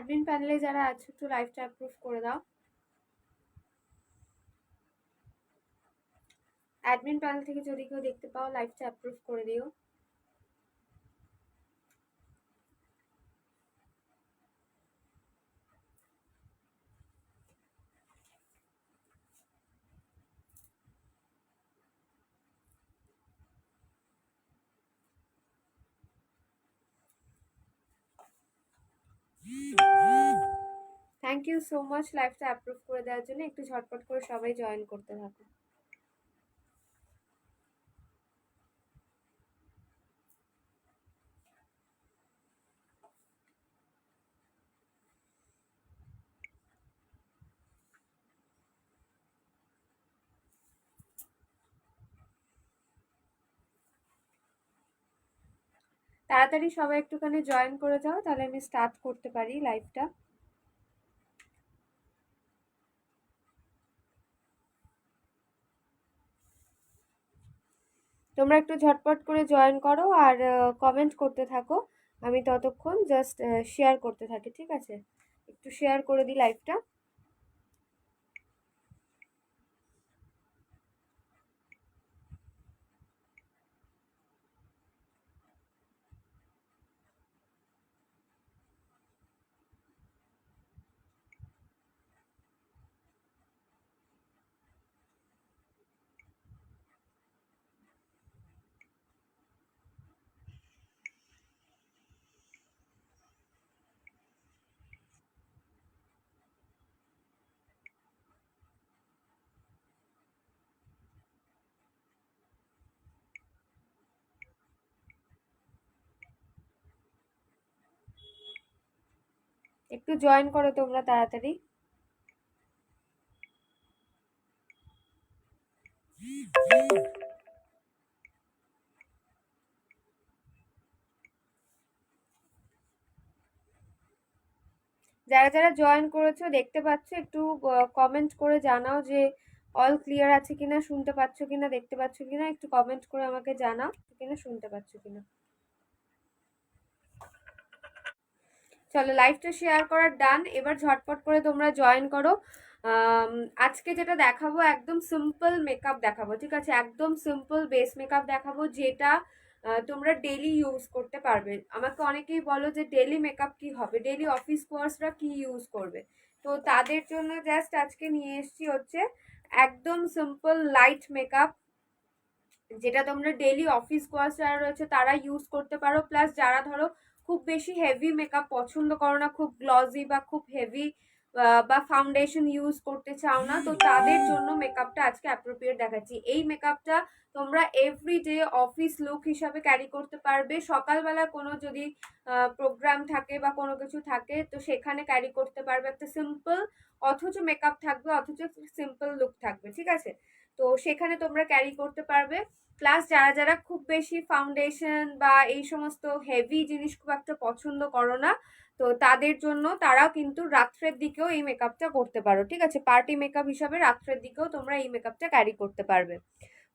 Admin প্যানেলে যারা আছো একটু লাইভটা অ্যাপ্রুভ করে দাও। অ্যাডমিন প্যানেল থেকে যদি কেউ দেখতে পাও লাইভটা অ্যাপ্রুভ করে দিও। থ্যাংক ইউ সো মাচ লাইভটা অ্যাপ্রুভ করে দেওয়ার জন্য। একটু ঝটপট করে সবাই জয়েন করতে থাকো। তাড়াতাড়ি সবাই একটুখানি জয়েন করে যাও, তাহলে আমি স্টার্ট করতে পারি লাইভটা। তোমরা একটু ঝটপট করে জয়েন করো আর কমেন্ট করতে থাকো। আমি ততক্ষণ জাস্ট শেয়ার করতে থাকি, ঠিক আছে? একটু শেয়ার করে দিই লাইভটা। একটু জয়েন করো তোমরা তাড়াতাড়ি। যারা যারা জয়েন করেছো দেখতে পাচ্ছ, একটু কমেন্ট করে জানাও যে অল ক্লিয়ার আছে কিনা, শুনতে পাচ্ছ কিনা, দেখতে পাচ্ছ কিনা। একটু কমেন্ট করে আমাকে জানাও কিনা, শুনতে পাচ্ছ কিনা। চলো লাইভটা শেয়ার করার ডান। এবার ঝটপট করে তোমরা জয়েন করো। আজকে যেটা দেখাবো একদম সিম্পল মেকআপ দেখাবো, ঠিক আছে? একদম সিম্পল বেস মেকআপ দেখাবো, যেটা তোমরা ডেলি ইউজ করতে পারবে। আমাকে অনেকেই বলো যে ডেলি মেকআপ কি হবে, ডেলি অফিস ওয়ার্কসরা কি ইউজ করবে। তো তাদের জন্য জাস্ট আজকে নিয়ে এসেছি হচ্ছে একদম সিম্পল লাইট মেকআপ, যেটা তোমরা ডেলি অফিস গোয়ার্স যারা রয়েছে তারা ইউজ করতে পারো। প্লাস যারা ধরো খুব বেশি হেভি মেকআপ পছন্দ করো না, খুব গ্লজি বা খুব হেভি বা ফাউন্ডেশন ইউজ করতে চাও না, তো তাদের জন্য মেকআপটা আজকে অ্যাপ্রোপ্রিয়েট দেখাচ্ছি। এই মেকআপটা তোমরা এভরিডে অফিস লুক হিসাবে ক্যারি করতে পারবে। সকালবেলা কোনো যদি প্রোগ্রাম থাকে বা কোনো কিছু থাকে তো সেখানে ক্যারি করতে পারবে। একটা সিম্পল অথচ মেকআপ থাকবে, অথচ সিম্পল লুক থাকবে, ঠিক আছে? তো সেখানে তোমরা ক্যারি করতে পারবে। প্লাস যারা যারা খুব বেশি ফাউন্ডেশন বা এই সমস্ত হেভি জিনিস খুব একটা পছন্দ করো না, তো তাদের জন্য তারাও কিন্তু রাত্রের দিকেও এই মেকআপটা করতে পারো, ঠিক আছে? পার্টি মেকআপ হিসাবে রাত্রের দিকেও তোমরা এই মেকআপটা ক্যারি করতে পারবে।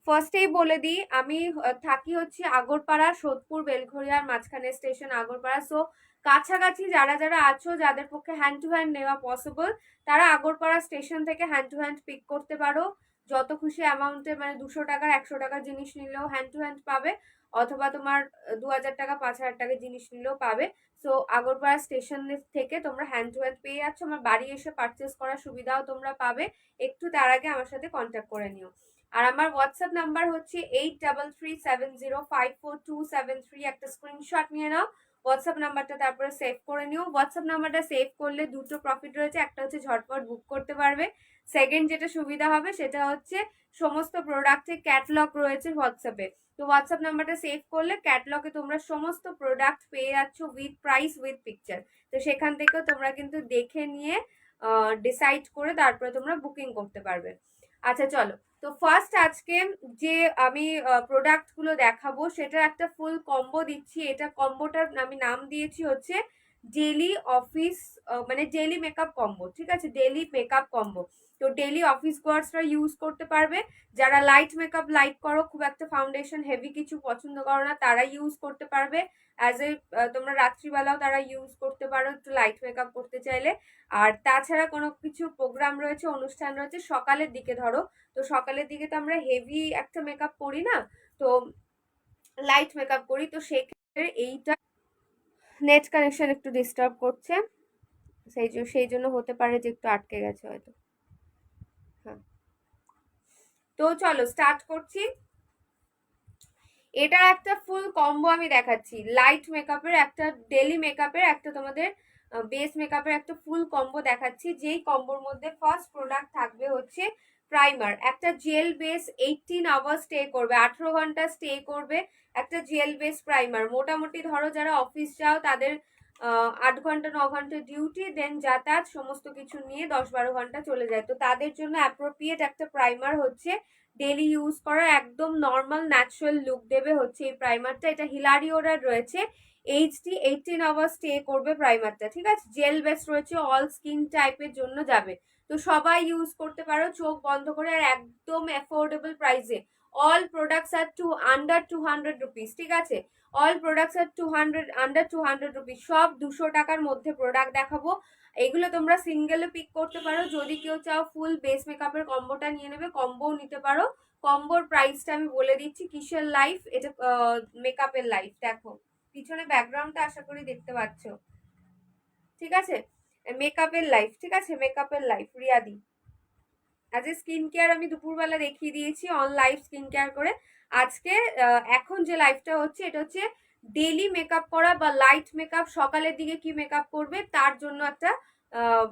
ফার্স্টেই বলে দিই, আমি থাকি হচ্ছে আগরপাড়া, সোদপুর বেলঘরিয়ার মাঝখানে স্টেশন আগরপাড়া। সো কাছাকাছি যারা যারা আছো, যাদের পক্ষে হ্যান্ড টু হ্যান্ড নেওয়া পসিবল, তারা আগরপাড়া স্টেশন থেকে হ্যান্ড টু হ্যান্ড পিক করতে পারো। যত খুশি অ্যামাউন্টে, মানে 200 টাকার 100 টাকার জিনিস নিলেও হ্যান্ড টু হ্যান্ড পাবে, অথবা তোমার 2000 টাকা 5000 টাকার জিনিস নিলেও পাবে। সো আগরপাড়া স্টেশন থেকে তোমরা হ্যান্ড টু হ্যান্ড পেয়ে যাচ্ছ। আমার বাড়ি এসে পারচেস করার সুবিধাও তোমরা পাবে। একটু তার আগে আমার সাথে কন্ট্যাক্ট করে নিও। আর আমার হোয়াটসঅ্যাপ নাম্বার হচ্ছে 8337054273। একটা স্ক্রিনশট নিয়ে নাও, হোয়াটসঅ্যাপ নাম্বারটা তারপরে সেভ করে নিও। হোয়াটসঅ্যাপ নাম্বারটা সেভ করলে দুটো প্রফিট রয়েছে, একটা হচ্ছে ঝটপট বুক করতে পারবে, সেকেন্ড যেটা সুবিধা হবে সেটা হচ্ছে সমস্ত প্রোডাক্টের ক্যাটালগ রয়েছে হোয়াটসঅ্যাপে। তো হোয়াটসঅ্যাপ নাম্বারটা সেভ করলে ক্যাটালগে তোমরা সমস্ত প্রোডাক্ট পেয়ে যাচ্ছ উইথ প্রাইস উইথ পিকচার। তো সেখান থেকেও তোমরা কিন্তু দেখে নিয়ে ডিসাইড করে তারপরে তোমরা বুকিং করতে পারবে। আচ্ছা চলো, তো ফার্স্ট আজকে যে আমি প্রোডাক্ট গুলো দেখাবো সেটার একটা ফুল কম্বো দিচ্ছি। এটা কম্বোটার আমি নাম দিয়েছি হচ্ছে ডেলি অফিস, মানে ডেলি মেকআপ কম্বো, ঠিক আছে? Daily makeup combo. তো ডেলি অফিস গোয়ার্সরা ইউজ করতে পারবে, যারা লাইট মেকআপ লাইক করো, খুব একটা ফাউন্ডেশন হেভি কিছু পছন্দ করো না, তারা ইউজ করতে পারবে। অ্যাজ এ তোমরা রাত্রিবেলাও তারা ইউজ করতে পারো একটু লাইট মেকআপ করতে চাইলে। আর তাছাড়া কোনো কিছু প্রোগ্রাম রয়েছে, অনুষ্ঠান রয়েছে সকালের দিকে, ধরো তো সকালের দিকে তো আমরা হেভি একটা মেকআপ করি না, তো লাইট মেকআপ করি, তো সেক্ষেত্রে এইটা নেট কানেকশন একটু ডিস্টার্ব করছে, সেই জন্য হতে পারে যে একটু আটকে গেছে হয়তো। হ্যাঁ, তো চলো স্টার্ট করছি। এটা একটা ফুল কম্বো আমি দেখাচ্ছি, লাইট মেকআপের একটা, ডেলি মেকআপের একটা, তোমাদের বেস মেকআপের একটা ফুল কম্বো দেখাচ্ছি। যেই কম্বোর মধ্যে ফার্স্ট প্রোডাক্ট থাকবে হচ্ছে প্রাইমার, একটা জেল বেস 18 আওয়ার স্টে করবে, 18 ঘন্টা স্টে করবে একটা জেল বেস প্রাইমার। মোটামুটি ধরো যারা অফিস যাও তাদের 8 ঘন্টা 9 ঘন্টা ডিউটি, দেন যাতায়াত সমস্ত কিছু নিয়ে 10-12 ঘন্টা চলে যায়, তো তাদের জন্য অ্যাপ্রোপ্রিয়েট একটা প্রাইমার হচ্ছে, ডেলি ইউজ করার একদম নর্মাল ন্যাচারাল লুক দেবে হচ্ছে এই প্রাইমারটা। এটা হিলারিওরার রয়েছে, এইচডি 18 আওয়ার স্টে করবে প্রাইমারটা, ঠিক আছে। জেল বেস রয়েছে, অল স্কিন টাইপের জন্য যাবে, তো সবাই ইউজ করতে পারো চোখ বন্ধ করে, আর একদম অ্যাফোর্ডেবল প্রাইসে। অল প্রোডাক্টস আর আন্ডার 200 রুপিস, ঠিক আছে। অল প্রোডাক্টস আর আন্ডার 200 রুপিস, সব 200 টাকার মধ্যে প্রোডাক্ট দেখাবো। এগুলো তোমরা সিঙ্গেলও পিক করতে পারো, যদি কেউ চাও ফুল বেস মেকআপের কম্বোটা নিয়ে নেবে, কম্বোও নিতে পারো। কম্বোর প্রাইসটা আমি বলে দিচ্ছি। কিসের লাইফ এটা, মেকআপের লাইফ, দেখো পিছনে ব্যাকগ্রাউন্ডটা আশা করি দেখতে পাচ্ছ, ঠিক আছে। মেকআপের লাইফ, ঠিক আছে, মেকআপের লাইফ রিয়াদি। আজ স্কিন কেয়ার আমি দুপুরবেলা দেখিয়ে দিয়েছি অন লাইভ স্কিন কেয়ার করে। আজকে এখন যে লাইফটা হচ্ছে এটা হচ্ছে ডেলি মেকআপ করা বা লাইট মেকআপ, সকালের দিকে কি মেকআপ করবে তার জন্য একটা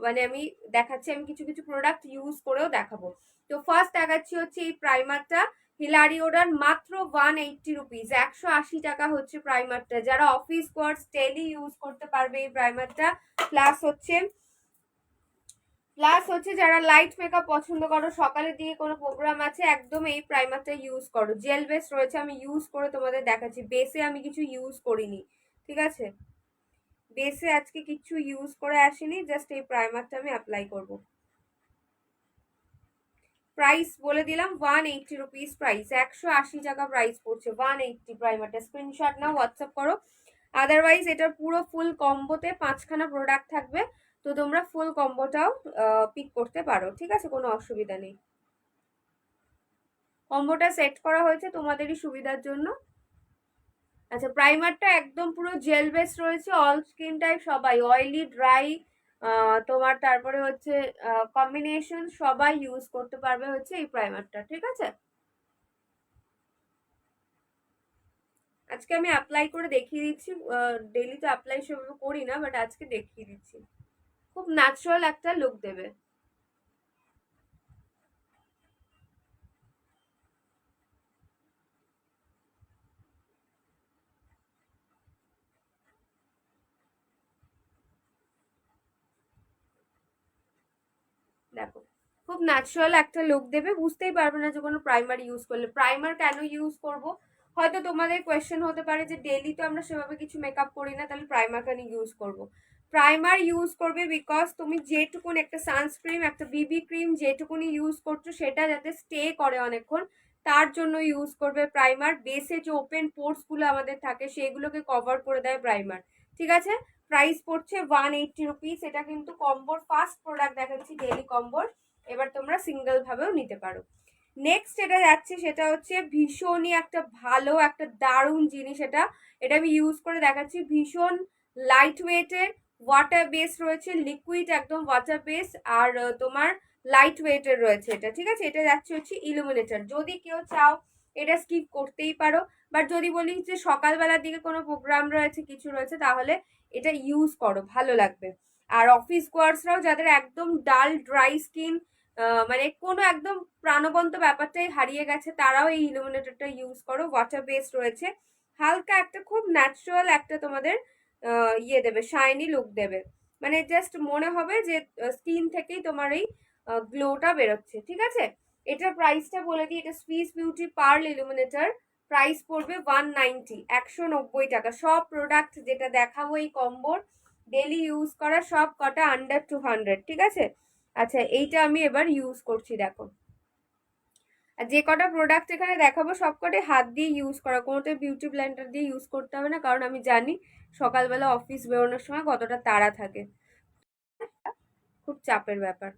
মানে আমি দেখাচ্ছি, আমি কিছু কিছু প্রোডাক্ট ইউজ করেও দেখাবো। তো ফার্স্ট দেখাচ্ছি হচ্ছে এই প্রাইমারটা, হিলারিওরার, মাত্র 180 রুপিস, 180 টাকা হচ্ছে প্রাইমারটা। যারা অফিস ওয়ার্কস ডেলি ইউজ করতে পারবে এই প্রাইমারটা। প্লাস হচ্ছে যারা লাইট মেকআপ পছন্দ করো, সকালের দিকে কোনো প্রোগ্রাম আছে, একদম এই প্রাইমারটা ইউজ করো। জেল বেস রয়েছে, আমি ইউজ করে তোমাদের দেখাচ্ছি। বেসে আমি কিছু ইউজ করিনি, ঠিক আছে, বেসে আজকে কিছু ইউজ করে আসিনি, জাস্ট এই প্রাইমারটা আমি অ্যাপ্লাই করব। প্রাইস বলে দিলাম 180 রুপিস প্রাইস, 180 টাকা প্রাইস পড়ছে, 180 প্রাইমারটা। স্ক্রিনশট নাও, হোয়াটসঅ্যাপ করো। আদারওয়াইজ এটার পুরো ফুল কম্বোতে 5খানা প্রোডাক্ট থাকবে, তো তোমরা ফুল কম্বোটাও পিক করতে পারো, ঠিক আছে, কোনো অসুবিধা নেই। কম্বোটা সেট করা হয়েছে তোমাদেরই সুবিধার জন্য। আচ্ছা, প্রাইমারটা একদম পুরো জেল বেস রয়েছে, অল স্কিন টাইপ সবাই, অয়েলি, ড্রাই, তোমার তারপরে হচ্ছে কম্বিনেশন সবাই ইউজ করতে পারবে হচ্ছে এই প্রাইমারটা, ঠিক আছে। আজকে আমি অ্যাপ্লাই করে দেখিয়ে দিচ্ছি, ডেলি তো অ্যাপ্লাই সেভাবে করি না, বাট আজকে দেখিয়ে দিচ্ছি, খুব ন্যাচারাল একটা লুক দেবে। দেখো খুব ন্যাচারাল একটা লুক দেবে, বুঝতেই পারবে না যে কোনো প্রাইমার ইউজ করলে। প্রাইমার কেন ইউজ করব, হয়তো তোমাদের কোয়েশ্চেন হতে পারে যে ডেলি তো আমরা সেভাবে কিছু মেকআপ করি না, তাহলে প্রাইমার কেন ইউজ করব। প্রাইমার ইউজ করবে বিকজ তুমি যেটুকুন একটা সানস্ক্রিন, একটা বিবি ক্রিম যেটুকুনি ইউজ করছো সেটা যাতে স্টে করে অনেকক্ষণ, তার জন্য ইউজ করবে প্রাইমার। বেসে যে ওপেন পোর্স গুলো আমাদের থাকে সেগুলোকে কভার করে দেয় প্রাইমার, ঠিক আছে। প্রাইস পড়ছে 180 রুপিস। এটা কিন্তু কম্বোর ফার্স্ট প্রোডাক্ট দেখাচ্ছি, ডেলি কম্বোর। এবার তোমরা সিঙ্গেল ভাবেও নিতে পারো। নেক্সট এটা যাচ্ছে, সেটা হচ্ছে ভীষণই একটা ভালো একটা দারুণ জিনিস। এটা এটা আমি ইউজ করে দেখাচ্ছি, ভীষণ লাইট ওয়েটের, ওয়াটার বেস রয়েছে, লিকুইড একদম ওয়াটার বেস, আর তোমার লাইট ওয়েটের রয়েছে এটা, ঠিক আছে। এটা যাচ্ছে হচ্ছে ইলুমিনেটর। যদি কেউ চাও এটা স্কিপ করতেই পারো, বাট যদি বলি যে সকালবেলার দিকে কোনো প্রোগ্রাম রয়েছে, কিছু রয়েছে, তাহলে এটা ইউজ করো, ভালো লাগবে। আর অফিস গোয়ার্সরাও যাদের একদম ডাল ড্রাই স্কিন, মানে কোনো একদম প্রাণবন্ত ব্যাপারটাই হারিয়ে গেছে, তারাও এই ইলুমিনেটরটা ইউজ করো। ওয়াটার বেস রয়েছে, হালকা একটা খুব ন্যাচারাল একটা তোমাদের ইয়ে দেবে, শাইনি লুক দেবে, মানে জাস্ট মনে হবে যে স্কিন থেকেই তোমার এই গ্লোটা বেরোচ্ছে, ঠিক আছে। এটার প্রাইসটা বলে দিই, এটা Swiss beauty pearl illuminator, price পড়বে 190, 190 টাকা। সব প্রোডাক্ট যেটা দেখাবো এই কম্বোর ডেলি ইউজ করা সব কটা আন্ডার 200, ঠিক আছে। আচ্ছা, এইটা আমি এবার ইউজ করছি, দেখো। আর যে কটা প্রোডাক্ট এখানে দেখাবো সব কটাই হাত দিয়ে ইউজ করা, কোনোটাই বিউটি ব্লেন্ডার দিয়ে ইউজ করতে হবে না, কারণ আমি জানি সকালবেলা অফিস বেরোনোর সময় কতটা তাড়া থাকে, খুব চাপের ব্যাপার।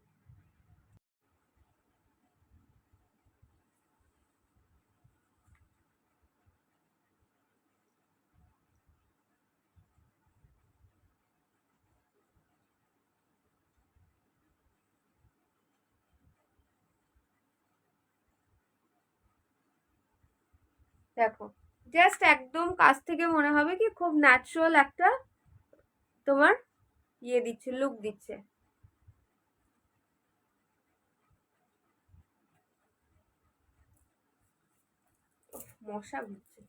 দেখো, জাস্ট একদম কাছ থেকে মনে হবে কি খুব ন্যাচারাল একটা তোমার ইয়ে দিচ্ছে, লুক দিচ্ছে। মশা ঘুরছে।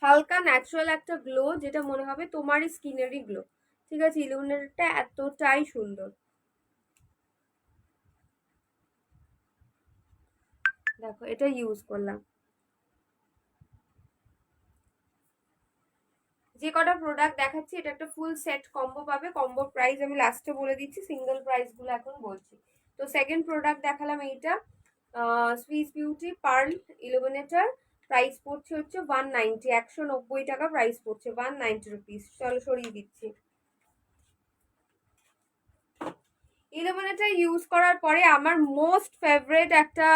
হালকা ন্যাচারাল একটা গ্লো, যেটা মনে হবে তোমারই স্কিনেরই গ্লো। ঠিক আছে, ইলুমিনেটরটা এতটাই সুন্দর। দেখো, এটা ইউজ করলাম। যে কটা প্রোডাক্ট দেখাচ্ছি এটা একটা ফুল সেট কম্বো পাবে। কম্বো প্রাইস আমি লাস্টে বলে দিচ্ছি, সিঙ্গেল প্রাইস গুলো এখন বলছি। তো সেকেন্ড প্রোডাক্ট দেখালাম এইটা, Swiss beauty pearl illuminator. Price পড়ছে হচ্ছে 190, 190 টাকা প্রাইস পড়ছে, 190 রুপিস। চলো সরিয়ে দিচ্ছি। ইলুমিনেটর ইউজ করার পরে আমার মোস্ট ফেভারিট একটা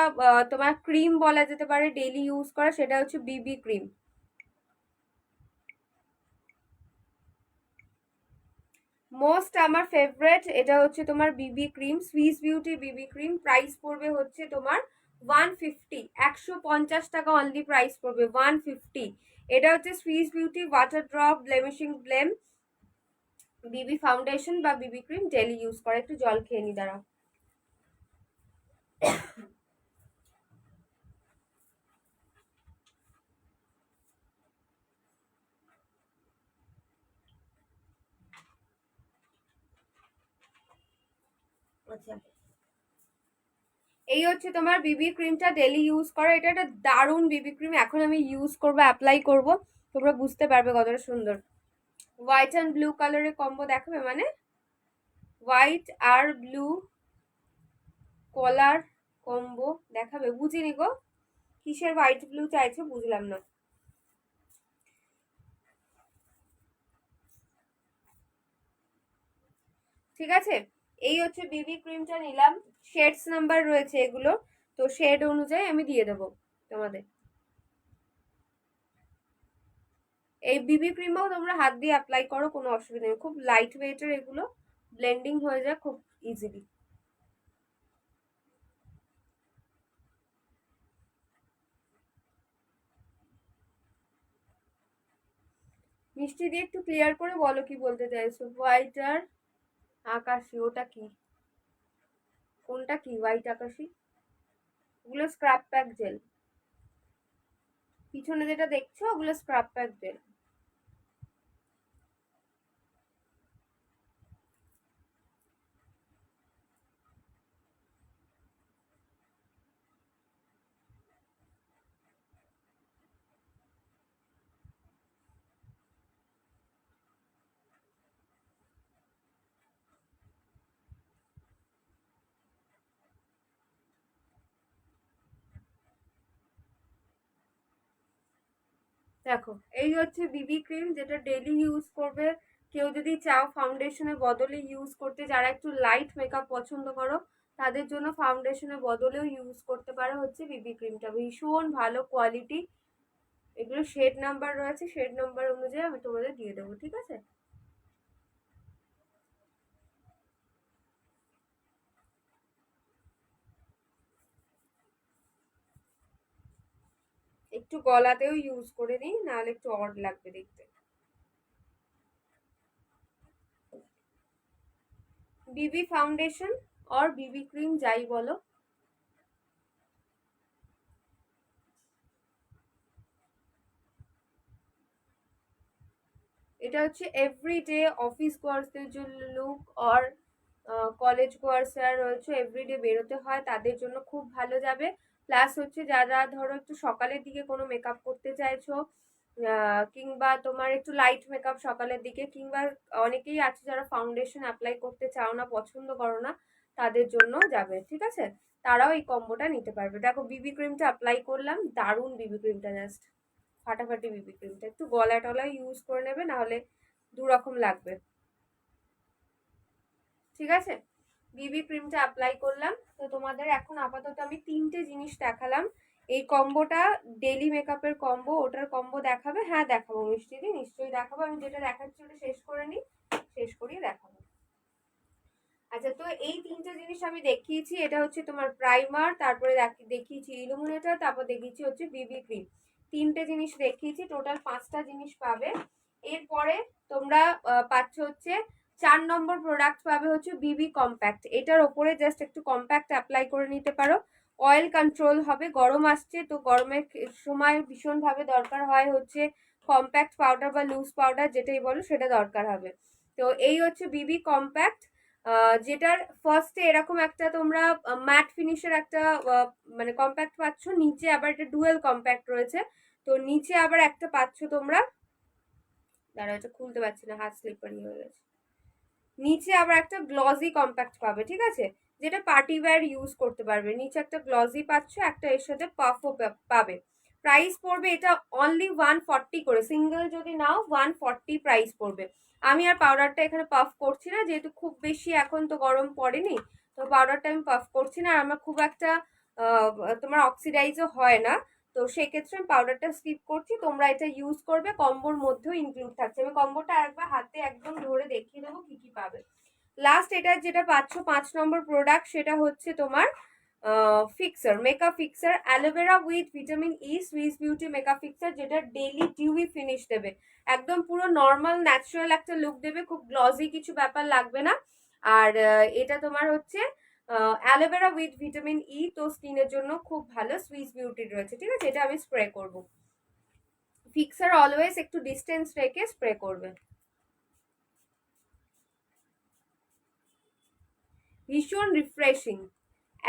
তোমার ক্রিম বলা যেতে পারে ডেইলি ইউজ করা, সেটা হচ্ছে বিবি ক্রিম। মোস্ট আমার ফেভারিট এটা হচ্ছে তোমার বিবি ক্রিম, সুইস বিউটি বিবি ক্রিম। প্রাইস পড়বে হচ্ছে তোমার 150, 150 টাকা অনলি প্রাইস পড়বে, 150। এটা হচ্ছে Swiss beauty water drop blemishing blame BB foundation বা বিবি ক্রিম, ডেলি ইউজ করে। একটু জল খেয়ে নি, দাঁড়াও। আচ্ছা, এই হচ্ছে তোমার বিবি ক্রিমটা ডেলি ইউজ করা। এটা একটা দারুণ বিবি ক্রিম, এখন আমি ইউজ করবো, অ্যাপ্লাই করব, তোমরা বুঝতে পারবে কতটা সুন্দর। হোয়াইট অ্যান্ড ব্লু কালারের কম্বো দেখাবে, মানে হোয়াইট আর ব্লু কলার কম্বো দেখাবে, বুঝিনি গো, কিসের হোয়াইট ব্লু চাইছো বুঝলাম না। ঠিক আছে, এই হচ্ছে বিবি ক্রিমটা নিলাম। শেডস নাম্বার রয়েছে এগুলো, তো শেড অনুযায়ী আমি দিয়ে দেবো তোমাদের। এই বিবি ক্রিমও তোমরা হাত দিয়ে অ্যাপ্লাই করো, কোনো অসুবিধা নেই, খুব লাইট ওয়েটের এগুলো, ব্লেন্ডিং হয়ে যায় খুব ইজিলি। মিষ্টি দিয়ে একটু ক্লিয়ার করে বলো কি বলতে চাইছো। হোয়াইট আর আকাশি, ওটা কি, কোনটা কি হোয়াইট আকাশি? ওগুলো স্ক্রাব প্যাক জেল, পিছনে যেটা দেখছো ওগুলো স্ক্রাব প্যাক জেল। দেখো, এই হচ্ছে বিবি ক্রিম, যেটা ডেলি ইউজ করবে। কেউ যদি চাও ফাউন্ডেশনের বদলে ইউজ করতে, যারা একটু লাইট মেকআপ পছন্দ করো তাদের জন্য ফাউন্ডেশনের বদলেও ইউজ করতে পারো হচ্ছে বিবি ক্রিমটা, ভীষণ ভালো কোয়ালিটি। এগুলো শেড নাম্বার রয়েছে, শেড নাম্বার অনুযায়ী আমি তোমাদের দিয়ে দেবো, ঠিক আছে। একটু গলাতেও ইউজ করে নিই, নাহলে একটু অড লাগবে দেখতে। বিবি ফাউন্ডেশন আর বিবি ক্রিম যাই বলো, এটা হচ্ছে এভরিডে অফিস গোয়ার্সদের জন্য লুক, আর কলেজ গোয়ার্স যারা রয়েছে এভরিডে বেরোতে হয় তাদের জন্য খুব ভালো যাবে। প্লাস হচ্ছে যারা ধরো একটু সকালের দিকে কোনো মেকআপ করতে চাইছো, কিংবা তোমার একটু লাইট মেকআপ সকালের দিকে, কিংবা অনেকেই আছে যারা ফাউন্ডেশন অ্যাপ্লাই করতে চাও না, পছন্দ করো না, তাদের জন্য যাবে, ঠিক আছে? তারাও এই কম্বোটা নিতে পারবে। দেখো বিবি ক্রিমটা অ্যাপ্লাই করলাম, দারুণ বিবি ক্রিমটা, জাস্ট ফাটাফাটি বিবি ক্রিমটা। একটু গলা টলায় ইউজ করে নেবে, নাহলে দু রকম লাগবে, ঠিক আছে? বিবি ক্রিমটা অ্যাপ্লাই করলাম। তো তোমাদের এখন আপাতত আমি তিনটে জিনিস দেখালাম। এই কম্বোটা ডেলি মেকআপের কম্বো, ওটার কম্বো দেখাবে? হ্যাঁ দেখাবো মিষ্টিদি, নিশ্চয়ই দেখাবো। আমি যেটা দেখাচ্ছি ওটা শেষ করে নিই, শেষ করিয়ে দেখাবো। আচ্ছা, তো এই তিনটে জিনিস আমি দেখিয়েছি। এটা হচ্ছে তোমার প্রাইমার, তারপরে দেখিয়েছি ইলুমিনেটর, তারপর দেখিয়েছি হচ্ছে বিবি ক্রিম। তিনটে জিনিস দেখিয়েছি, টোটাল 5টা জিনিস পাবে। এরপরে তোমরা পাচ্ছ হচ্ছে 4 নম্বর প্রোডাক্ট পাবে হচ্ছে বিবি কম্প্যাক্ট। এটার ওপরে জাস্ট একটু কম্প্যাক্ট অ্যাপ্লাই করে নিতে পারো, অয়েল কন্ট্রোল হবে। গরম আসছে, তো গরমের সময় ভীষণভাবে দরকার হয় হচ্ছে কম্প্যাক্ট পাউডার বা লুজ পাউডার, যেটাই বলো সেটা দরকার হবে। তো এই হচ্ছে বিবি কম্প্যাক্ট, যেটার ফার্স্টে এরকম একটা তোমরা ম্যাট ফিনিশের একটা মানে কম্প্যাক্ট পাচ্ছ, নিচে আবার একটা ডুয়েল কম্প্যাক্ট রয়েছে। তো নিচে আবার একটা পাচ্ছ তোমরা, দাঁড়াও এটা খুলতে পারছি না, হাত স্লিপারি হয়ে গেছে। নিচে আবার একটা গ্লসি কম্প্যাক্ট পাবে, ঠিক আছে, যেটা পার্টি ওয়্যার ইউজ করতে পারবে। নিচে একটা গ্লসি পাচ্ছ, একটা এর সাথে পাফও পাবে। প্রাইস পড়বে এটা অনলি 140 করে, সিঙ্গেল যদি নাও 140 প্রাইস পড়বে। আমি আর পাউডারটা এখানে পাফ করছি না, যেহেতু খুব বেশি এখন তো গরম পড়েনি, তো পাউডারটা আমি পাফ করছি না। আর আমার খুব একটা তোমার অক্সিডাইজও হয় না, তো সেক্ষেত্রে আমি পাউডারটা স্কিপ করছি। তোমরা এটা ইউজ করবে, কম্বোর মধ্যেও ইনক্লুড থাকছে। আমি কম্বোটা আরেকবার হাতে একদম ধরে দেখিয়ে দেবো কি কি পাবে। লাস্ট এটা যেটা পাচ্ছ 5 নম্বর প্রোডাক্ট, সেটা হচ্ছে তোমার fixer, makeup fixer, aloe vera with vitamin E Swiss beauty makeup fixer, যেটা ডেইলি ডিউই ফিনিশ দেবে, একদম পুরো নর্মাল ন্যাচারাল একটা লুক দেবে, খুব গ্লসি কিছু ব্যাপার লাগবে না। আর এটা তোমার হচ্ছে অ্যালোভেরা উইথ ভিটামিন ই, তো স্কিনের জন্য খুব ভালো, সুইস বিউটির রয়েছে, ঠিক আছে? এটা আমি স্প্রে করব। ফিক্সার অলওয়েজ একটু ডিস্টেন্স রেখে স্প্রে করবে। ভীষণ রিফ্রেশিং,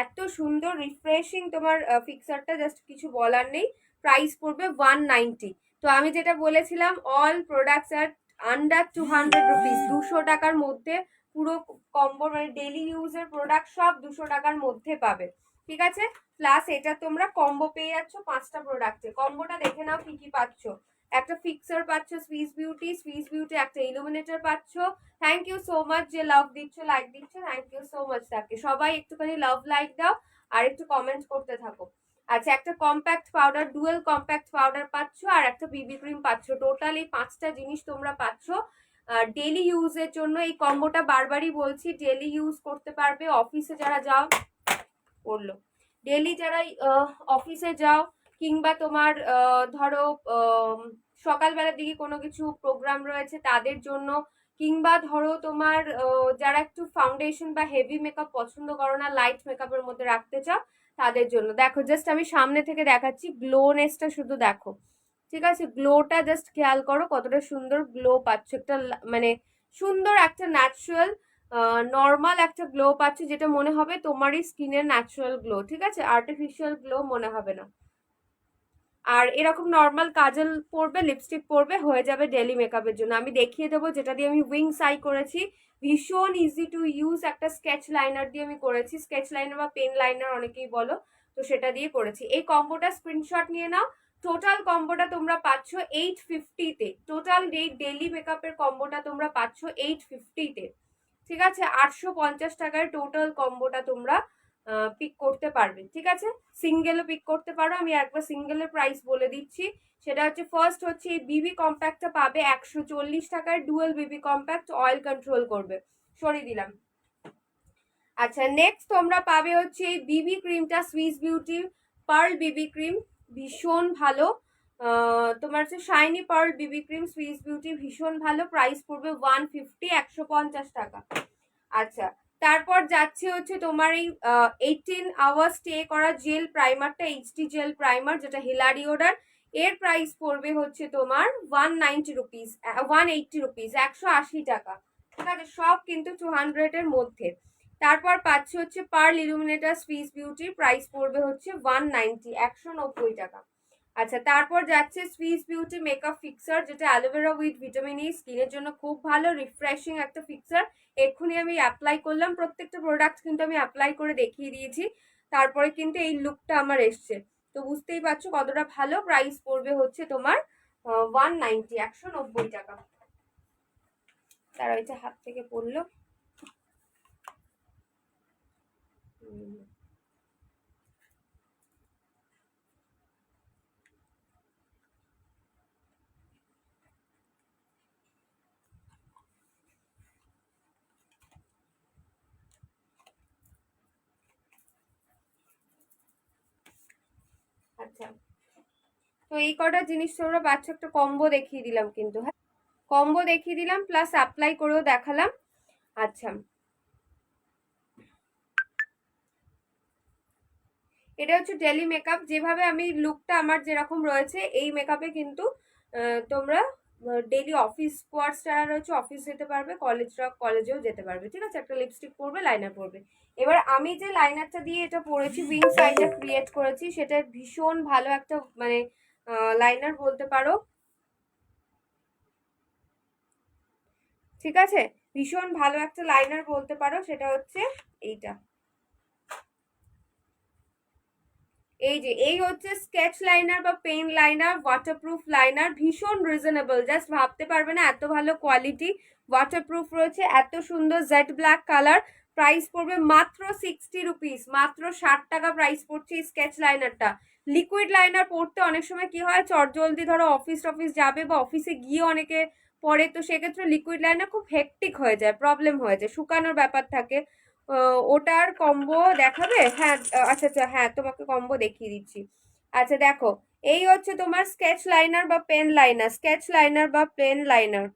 এত সুন্দর রিফ্রেশিং তোমার ফিক্সারটা, জাস্ট কিছু বলার নেই। প্রাইস পড়বে 190। তো আমি যেটা বলেছিলাম, অল প্রোডাক্টস আর আন্ডার 200 রুপিস, 200 টাকার মধ্যে পুরো কম্বো, মানে ডেলি ইউজের প্রোডাক্ট সব 200 টাকার মধ্যে পাবে, ঠিক আছে? প্লাস এটা তোমরা কম্বো পেয়ে যাচ্ছ 5টা প্রোডাক্টে। কম্বোটা দেখে নাও কি কি পাচ্ছ। একটা ফিক্সার পাচ্ছ সুইস বিউটি একটা ইলুমিনেটর পাচ্ছ। থ্যাংক ইউ সো মাচ যে লাভ দিচ্ছ, লাইক দিচ্ছ, থ্যাংক ইউ সো মাচ। তাকে সবাই একটুখানি লাভ লাইক দাও আর একটু কমেন্ট করতে থাকো। আচ্ছা, একটা compact powder, dual compact powder পাচ্ছ, আর একটা বিবি ক্রিম পাচ্ছ। টোটাল এই 5টা জিনিস তোমরা পাচ্ছ ডেলি ইউজের জন্য। এই কম্বোটা বারবারই বলছি, ডেলি ইউজ করতে পারবে। অফিসে যারা যাও, পড়লো, ডেলি যারা অফিসে যাও, কিংবা তোমার ধরো সকালবেলার দিকে কোনো কিছু প্রোগ্রাম রয়েছে তাদের জন্য, কিংবা ধরো তোমার যারা একটু ফাউন্ডেশন বা হেভি মেকআপ পছন্দ করো না, লাইট মেকআপের মধ্যে রাখতে চাও, তাদের জন্য। দেখো জাস্ট আমি সামনে থেকে দেখাচ্ছি, গ্লোনেসটা শুধু দেখো, ঠিক আছে? গ্লোটা জাস্ট খেয়াল করো, কতটা সুন্দর গ্লো পাচ্ছ, একটা মানে সুন্দর একটা ন্যাচারাল নর্মাল একটা গ্লো পাচ্ছ, যেটা মনে হবে তোমারই স্কিনের ন্যাচারাল গ্লো, ঠিক আছে? আর্টিফিশিয়াল গ্লো মনে হবে না। আর এরকম নর্মাল কাজল পরবে, লিপস্টিক পরবে, হয়ে যাবে ডেলি মেকআপের জন্য। আমি দেখিয়ে দেবো যেটা দিয়ে আমি উইংস আই করেছি, ভীষণ ইজি টু ইউজ, একটা স্কেচ লাইনার দিয়ে আমি করেছি, স্কেচ লাইনার বা পেন লাইনার অনেকেই বলো, তো সেটা দিয়ে করেছি। এই কম্বোটা স্ক্রিনশট নিয়ে নাও। টোটাল কম্বোটা তোমরা পাচ্ছ 850-তে, টোটাল ডেইলি মেকআপের কম্বোটা তোমরা পাচ্ছ 850-তে, ঠিক আছে? 850 টাকার টোটাল কম্বোটা তোমরা পিক করতে পারবে, ঠিক আছে? সিঙ্গেলও পিক করতে পারো। আমি একবার সিঙ্গেলের প্রাইস বলে দিচ্ছি, সেটা হচ্ছে ফার্স্ট হচ্ছে এই বিবি কম্প্যাক্টটা পাবে 140 টাকার, ডুয়েল বিবি কম্প্যাক্ট, অয়েল কন্ট্রোল করবে, সরিয়ে দিলাম। আচ্ছা, নেক্সট তোমরা পাবে হচ্ছে এই বিবি ক্রিমটা, Swiss beauty pearl BB cream, ভীষণ ভালো। তোমার হচ্ছে shiny pearl BB cream Swiss beauty, ভীষণ ভালো। প্রাইস পড়বে 150, 150 টাকা। আচ্ছা, তারপর যাচ্ছে হচ্ছে তোমার এই 18 আওয়ার স্টে করা জেল প্রাইমারটা, এইচডি জেল প্রাইমার, যেটা হিলারিওডার। এর প্রাইস পড়বে হচ্ছে তোমার 190 রুপিস, 180 রুপিস, 180 টাকা, ঠিক আছে? সব কিন্তু 200-এর মধ্যে। তারপর পাচ্ছি হচ্ছে pearl illuminator Swiss beauty, price পড়বে হচ্ছে 190, 190 টাকা। আচ্ছা, তারপর যাচ্ছে সুইস বিউটি মেকআপ ফিক্সার, যেটা অ্যালোভেরা উইথ ভিটামিন ই, স্কিনের জন্য খুব ভালো, রিফ্রেশিং একটা ফিক্সার। এক্ষুনি আমি অ্যাপ্লাই করলাম, প্রত্যেকটা প্রোডাক্ট কিন্তু আমি অ্যাপ্লাই করে দেখিয়ে দিয়েছি। তারপরে কিন্তু এই লুকটা আমার এসছে, তো বুঝতেই পারছো কতটা ভালো। প্রাইস পড়বে হচ্ছে তোমার 190, 190 টাকা। তার ওইটা হাত থেকে পড়লো। আচ্ছা, তো এই কটা জিনিস তোমরা পাচ্ছ, একটা কম্বো দেখিয়ে দিলাম কিন্তু, হ্যাঁ কম্বো দেখিয়ে দিলাম, প্লাস অ্যাপ্লাই করেও দেখালাম। আচ্ছা, এটা হচ্ছে ডেলি মেকআপ। যেভাবে আমি লুকটা আমার যেরকম রয়েছে, এই মেকআপে কিন্তু তোমরা ডেলি অফিস স্কোয়াডস যারা রয়েছে অফিস যেতে পারবে, কলেজেও যেতে পারবে, ঠিক আছে। একটা লিপস্টিক পরবে, লাইনার পরবে। এবার আমি যে লাইনারটা দিয়ে এটা পরেছি, উইংস আইটা ক্রিয়েট করেছি, সেটা ভীষণ ভালো একটা মানে লাইনার বলতে পারো, ঠিক আছে। ভীষণ ভালো একটা লাইনার বলতে পারো, সেটা হচ্ছে এইটা। এই যে এই হচ্ছে স্কেচ লাইনার বা পেন লাইনার, ওয়াটারপ্রুফ লাইনার, ভীষণ রিজনেবল, জাস্ট ভাবতে পারবে না এত ভালো কোয়ালিটি। ওয়াটারপ্রুফ রয়েছে, এত সুন্দর জেড ব্ল্যাক কালার। প্রাইস পড়বে মাত্র 60 রুপিস, মাত্র 60 টাকা প্রাইস পড়ছে এই স্কেচ লাইনারটা। লিকুইড লাইনার পড়তে অনেক সময় কি হয়, চটজলদি ধরো অফিস টফিস যাবে বা অফিসে গিয়ে অনেকে পরে, তো সেক্ষেত্রে লিকুইড লাইনার খুব হেক্টিক হয়ে যায়, প্রবলেম হয়ে যায়, শুকানোর ব্যাপার থাকে। ওটার কম্বো দেখাবে? হ্যাঁ, আচ্ছা আচ্ছা, হ্যাঁ তোমাকে কম্বো দেখিয়ে দিচ্ছি। আচ্ছা দেখো, এই হচ্ছে তোমার স্কেচ লাইনার বা পেন লাইনার, স্কেচ লাইনার বা পেন লাইনার,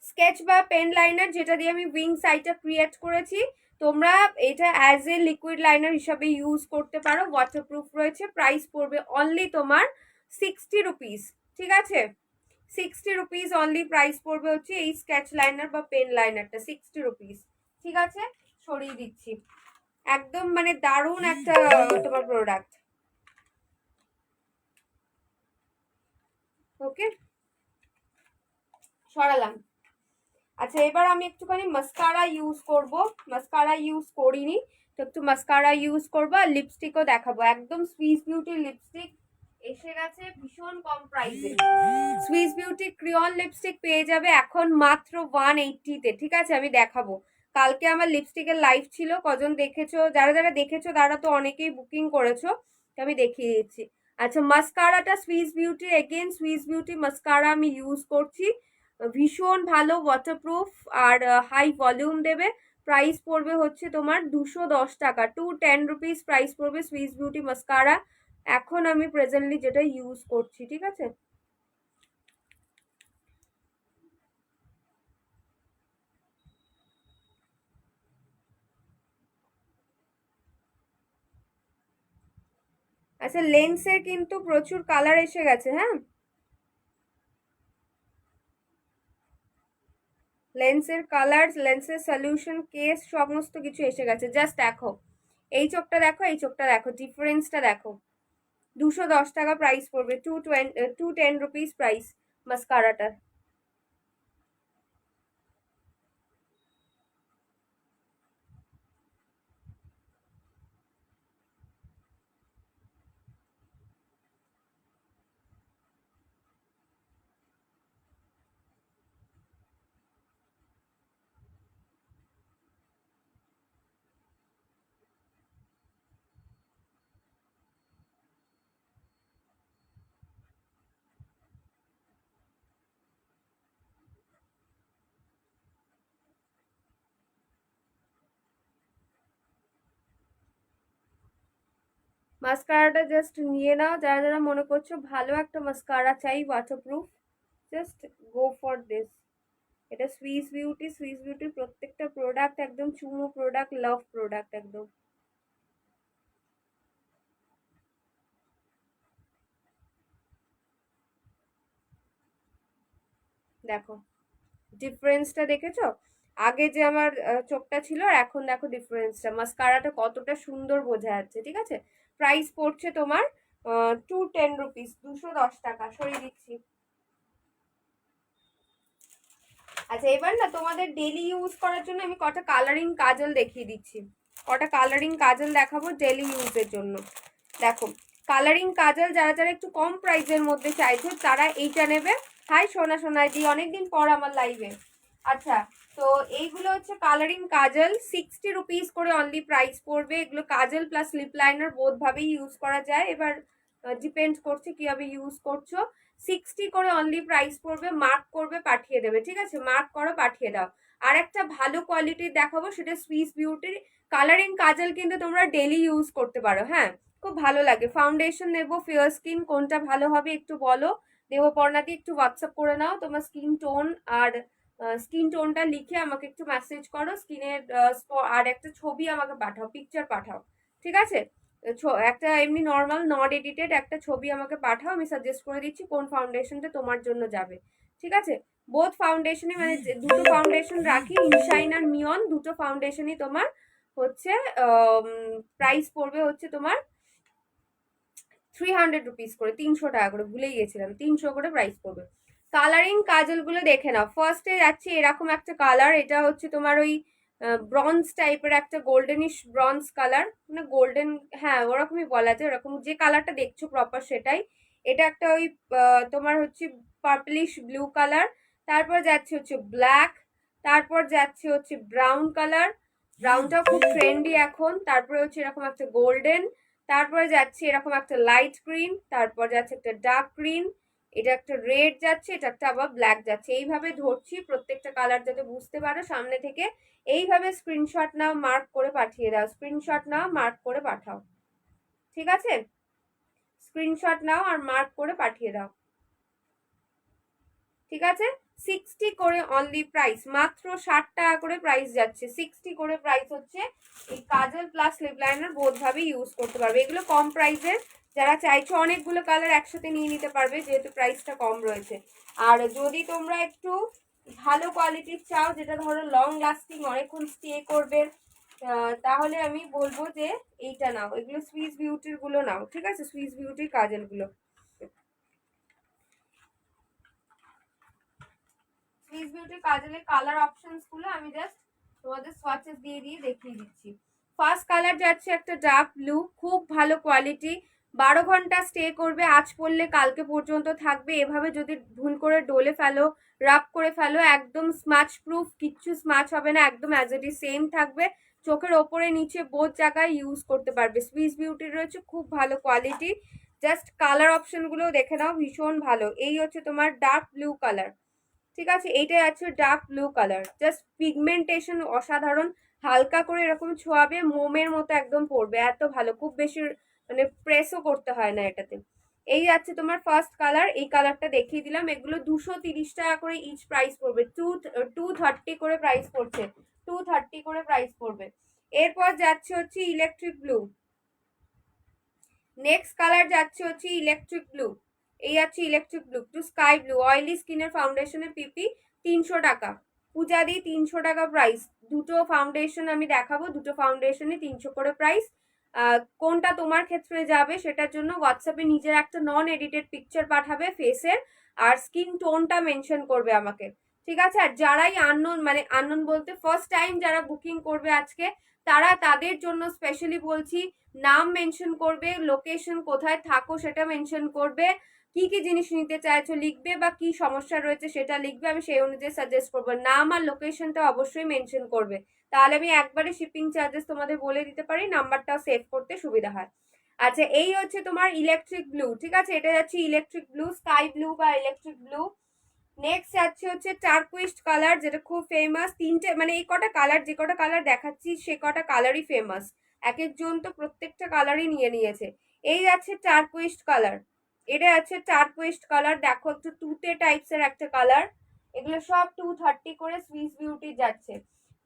স্কেচ বা পেন লাইনার, যেটা দিয়ে আমি উইংস আইটা ক্রিয়েট করেছি। তোমরা এটা অ্যাজ এ লিকুইড লাইনার হিসাবে ইউজ করতে পারো, ওয়াটারপ্রুফ রয়েছে। প্রাইস পড়বে অনলি তোমার 60 রুপিস, ঠিক আছে। 60 রুপিস অনলি প্রাইস পড়বে হচ্ছে এই স্কেচ লাইনার বা পেন লাইনারটা, 60 রুপিস, ঠিক আছে। সরিয়ে দিচ্ছি, একদম মানে দারুণ একটা তোমার প্রোডাক্ট। ওকে, সরালাম। আচ্ছা, এবার আমি একটুখানি মাস্কারা ইউজ করব, মাস্কারা ইউজ করিনি, তো একটু মাস্কারা ইউজ করবো, আর লিপস্টিকও দেখাবো। একদম সুইস বিউটি লিপস্টিক এসে গেছে ভীষণ কম প্রাইসে। সুইস বিউটি ক্রিয়ন লিপস্টিক পেয়ে যাবে এখন মাত্র 180-তে, ঠিক আছে। আমি দেখাবো, কালকে আমার লিপস্টিকের লাইভ ছিল, কজন দেখেছো, যারা যারা দেখেছো তারা তো অনেকেই বুকিং করেছো, তো আমি দেখিয়ে দিচ্ছি। আচ্ছা, মাস্কারাটা Swiss beauty, again Swiss beauty mascara আমি ইউজ করছি, ভীষণ ভালো, ওয়াটারপ্রুফ আর হাই ভলিউম দেবে। প্রাইস পড়বে হচ্ছে তোমার 210 টাকা, 210 রুপিস প্রাইস পড়বে সুইস বিউটি মাস্কারা, এখন আমি প্রেজেন্টলি যেটা ইউজ করছি, ঠিক আছে। আচ্ছা, লেন্সের কিন্তু প্রচুর কালার এসে গেছে, হ্যাঁ লেন্সের কালার, লেন্সের সলিউশন, কেস, সমস্ত কিছু এসে গেছে। জাস্ট দেখো, এই চোখটা দেখো, এই চোখটা দেখো, ডিফারেন্সটা দেখো। 210 টাকা প্রাইস পড়বে, 210 রুপিস প্রাইস মাস্কারাটার। মাস্কারাটা জাস্ট নিয়ে নাও, যারা যারা মনে করছো ভালো একটা মাস্কারা চাই waterproof, just go for this. এটা সুইস বিউটি, সুইস বিউটির প্রত্যেকটা প্রোডাক্ট একদম চুমু প্রোডাক্ট, লাভ প্রোডাক্ট একদম। দেখো ডিফারেন্সটা দেখেছো, আগে যে আমার চোখটা ছিল আর এখন দেখো ডিফারেন্সটা, মাস্কারাটা কতটা সুন্দর বোঝা যাচ্ছে, ঠিক আছে। প্রাইস পড়ছে তোমার 210 রুপিস, 210 টাকা, সরিয়ে দিচ্ছি। আচ্ছা এবার না তোমাদের ডেলি ইউজ করার জন্য আমি কটা কালারিং কাজল দেখিয়ে দিচ্ছি, কটা কালারিং কাজল দেখাবো ডেলি ইউজের জন্য। দেখো কালারিং কাজল যারা যারা একটু কম প্রাইসের মধ্যে চাইছো তারা এইটা নেবে। হাই সোনা সোনাই দি, অনেকদিন পর আমার লাইভে। আচ্ছা তো এইগুলো হচ্ছে কালারিং কাজল, 60 রুপিস করে অনলি প্রাইস পড়বে। এগুলো কাজল প্লাস লিপ লাইনার বোধ ভাবেই ইউজ করা যায়, এবার ডিপেন্ড করছে কিভাবে ইউজ করছো। 60 করে অনলি প্রাইস পড়বে, মার্ক করবে পাঠিয়ে দেবে, ঠিক আছে, মার্ক করো পাঠিয়ে দাও। আর একটা ভালো কোয়ালিটির দেখাবো, সেটা সুইস বিউটির কালারিং কাজল, কিন্তু তোমরা ডেলি ইউজ করতে পারো। হ্যাঁ খুব ভালো লাগে। ফাউন্ডেশন নেবো, ফেয়ার স্কিন, কোনটা ভালো হবে একটু বলো। দেবপর্ণাদি একটু হোয়াটসঅ্যাপ করে নাও তোমার স্কিন টোন, আর স্কিন টোনটা লিখে আমাকে একটু মেসেজ করো, স্কিনের আর একটা ছবি আমাকে পাঠাও, পিকচার পাঠাও, ঠিক আছে। একটা এমনি নর্মাল নট এডিটেড একটা ছবি আমাকে পাঠাও, আমি সাজেস্ট করে দিচ্ছি কোন ফাউন্ডেশনটা তোমার জন্য যাবে, ঠিক আছে। বোথ ফাউন্ডেশনই মানে দুটো ফাউন্ডেশন রাখি, ইনশাইন আর মিয়ন, দুটো ফাউন্ডেশনই তোমার হচ্ছে প্রাইস পড়বে হচ্ছে তোমার 300 রুপিস করে, 300 টাকা করে, ভুলেই গেছিলাম, 300 করে প্রাইস পড়বে। কালারিং কাজলগুলো দেখে নাও। ফার্স্টে যাচ্ছে এরকম একটা কালার, এটা হচ্ছে তোমার ওই ব্রঞ্জ টাইপের একটা গোল্ডেনিশ ব্রঞ্জ কালার, মানে গোল্ডেন, হ্যাঁ ওরকমই বলা যায়, ওরকম যে কালারটা দেখছো প্রপার সেটাই। এটা একটা ওই তোমার হচ্ছে পার্পলিশ ব্লু কালার, তারপর যাচ্ছে হচ্ছে ব্ল্যাক, তারপর যাচ্ছে হচ্ছে ব্রাউন কালার, ব্রাউনটা খুব ট্রেন্ডি এখন, তারপরে হচ্ছে এরকম একটা গোল্ডেন, তারপরে যাচ্ছে এরকম একটা লাইট গ্রিন, তারপর যাচ্ছে একটা ডার্ক গ্রিন, এটা একটা রেড যাচ্ছে, এটা একটা আবার ব্ল্যাক যাচ্ছে। এইভাবে ধরছি প্রত্যেকটা কালার যাতে বুঝতে পারো সামনে থেকে। এইভাবে স্ক্রিনশট নাও, মার্ক করে পাঠিয়ে দাও, স্ক্রিনশট নাও মার্ক করে পাঠাও, ঠিক আছে। স্ক্রিনশট নাও আর মার্ক করে পাঠিয়ে দাও, ঠিক আছে। 60 করে অনলি প্রাইস, মাত্র 60 টাকা করে প্রাইস যাচ্ছে, 60 করে প্রাইস হচ্ছে। এই কাজল প্লাস লিপ লাইনার বোধ ভাবে ইউজ করতে পারবে, এগুলো কম প্রাইসের, যারা চাইছো অনেকগুলো কালার একসাথে নিয়ে নিতে পারবে যেহেতু প্রাইসটা কম রয়েছে। আর যদি তোমরা একটু ভালো কোয়ালিটির চাও, যেটা ধরো লং লাস্টিং অনেকক্ষণ স্টে করবে, তাহলে আমি বলবো যে এইটা নাও, এগুলো সুইস বিউটির গুলো নাও, ঠিক আছে, সুইস বিউটির কাজলগুলো। সুইস বিউটির কাজলের কালার অপশনস গুলো আমি জাস্ট তোমাদের সোয়াচেস দিয়ে দিয়ে দেখিয়ে দিচ্ছি। ফার্স্ট কালার যাচ্ছে একটা ডার্ক ব্লু, খুব ভালো কোয়ালিটি, 12 ঘন্টা স্টে করবে, আজ পরলে কালকে পর্যন্ত থাকবে। এভাবে যদি ভুল করে ডলে ফেলো, রাব করে ফেলো, একদম স্মাচ প্রুফ, কিচ্ছু স্মাচ হবে না, একদম অ্যাজ ইট ইজ সেম থাকবে। চোখের ওপরে নিচে বোথ জায়গায় ইউজ করতে পারবে। সুইস বিউটির রয়েছে খুব ভালো কোয়ালিটি, জাস্ট কালার অপশনগুলো দেখে নাও, ভীষণ ভালো। এই হচ্ছে তোমার ডার্ক ব্লু কালার, ঠিক আছে, এইটা আছে dark blue colour, just pigmentation অসাধারণ, হালকা করে এরকম ছোঁয়াবে, মোমের মতো একদম পড়বে, এত ভালো, খুব বেশি মানে প্রেসও করতে হয় না এটাতে। এই আছে তোমার ফার্স্ট কালার, এই কালারটা দেখিয়ে দিলাম। এগুলো 230 টাকা করে ইচ প্রাইস পড়বে, 230 করে প্রাইস পড়ছে, 230 করে প্রাইস পড়বে। এরপর যাচ্ছে হচ্ছে ইলেকট্রিক ব্লু, নেক্সট কালার যাচ্ছে হচ্ছে ইলেকট্রিক ব্লু, এই আছে electric blue to sky blue, oily স্কিনের ফাউন্ডেশনের পিপি, 300 টাকা। পূজা দি 300 টাকা প্রাইস। দুটো ফাউন্ডেশন আমি দেখাবো, দুটো ফাউন্ডেশনে 300 করে প্রাইস। কোনটা তোমার ক্ষেত্রে যাবে সেটার জন্য হোয়াটসঅ্যাপে নিজের একটা নন এডিটেড পিকচার পাঠাবে ফেসের, আর স্কিন টোনটা মেনশন করবে আমাকে, ঠিক আছে। আর যারাই আননোন, মানে আননোন বলতে ফার্স্ট টাইম যারা বুকিং করবে আজকে, তারা তাদের জন্য স্পেশালি বলছি, নাম মেনশন করবে, লোকেশন কোথায় থাকো সেটা মেনশন করবে, কি কি জিনিস নিতে চাইছো লিখবে, বা কি সমস্যা রয়েছে সেটা লিখবে, আমি সেই অনুযায়ী সাজেস্ট করবো। নাম আর লোকেশনটা অবশ্যই মেনশন করবে, তাহলে আমি একবারে শিপিং চার্জেস তোমাদের বলে দিতে পারি, নাম্বারটাও সেভ করতে সুবিধা হয়। আচ্ছা এই হচ্ছে তোমার ইলেকট্রিক ব্লু, ঠিক আছে, এটা যাচ্ছে ইলেকট্রিক ব্লু, স্কাই ব্লু বা ইলেকট্রিক ব্লু। নেক্সট যাচ্ছে হচ্ছে টারকুইস্ট কালার, যেটা খুব ফেমাস, তিনটে মানে এই কটা কালার, যে কটা কালার দেখাচ্ছি সে কটা কালারই ফেমাস, এক একজন তো প্রত্যেকটা কালারই নিয়ে নিয়েছে। এই যাচ্ছে টারকুইস্ট কালার, এটা আছে টারকুইস্ট কালার, দেখো একটু তুতে টাইপস এর একটা কালার, এগুলো সব 230 করে সুইস বিউটি যাচ্ছে।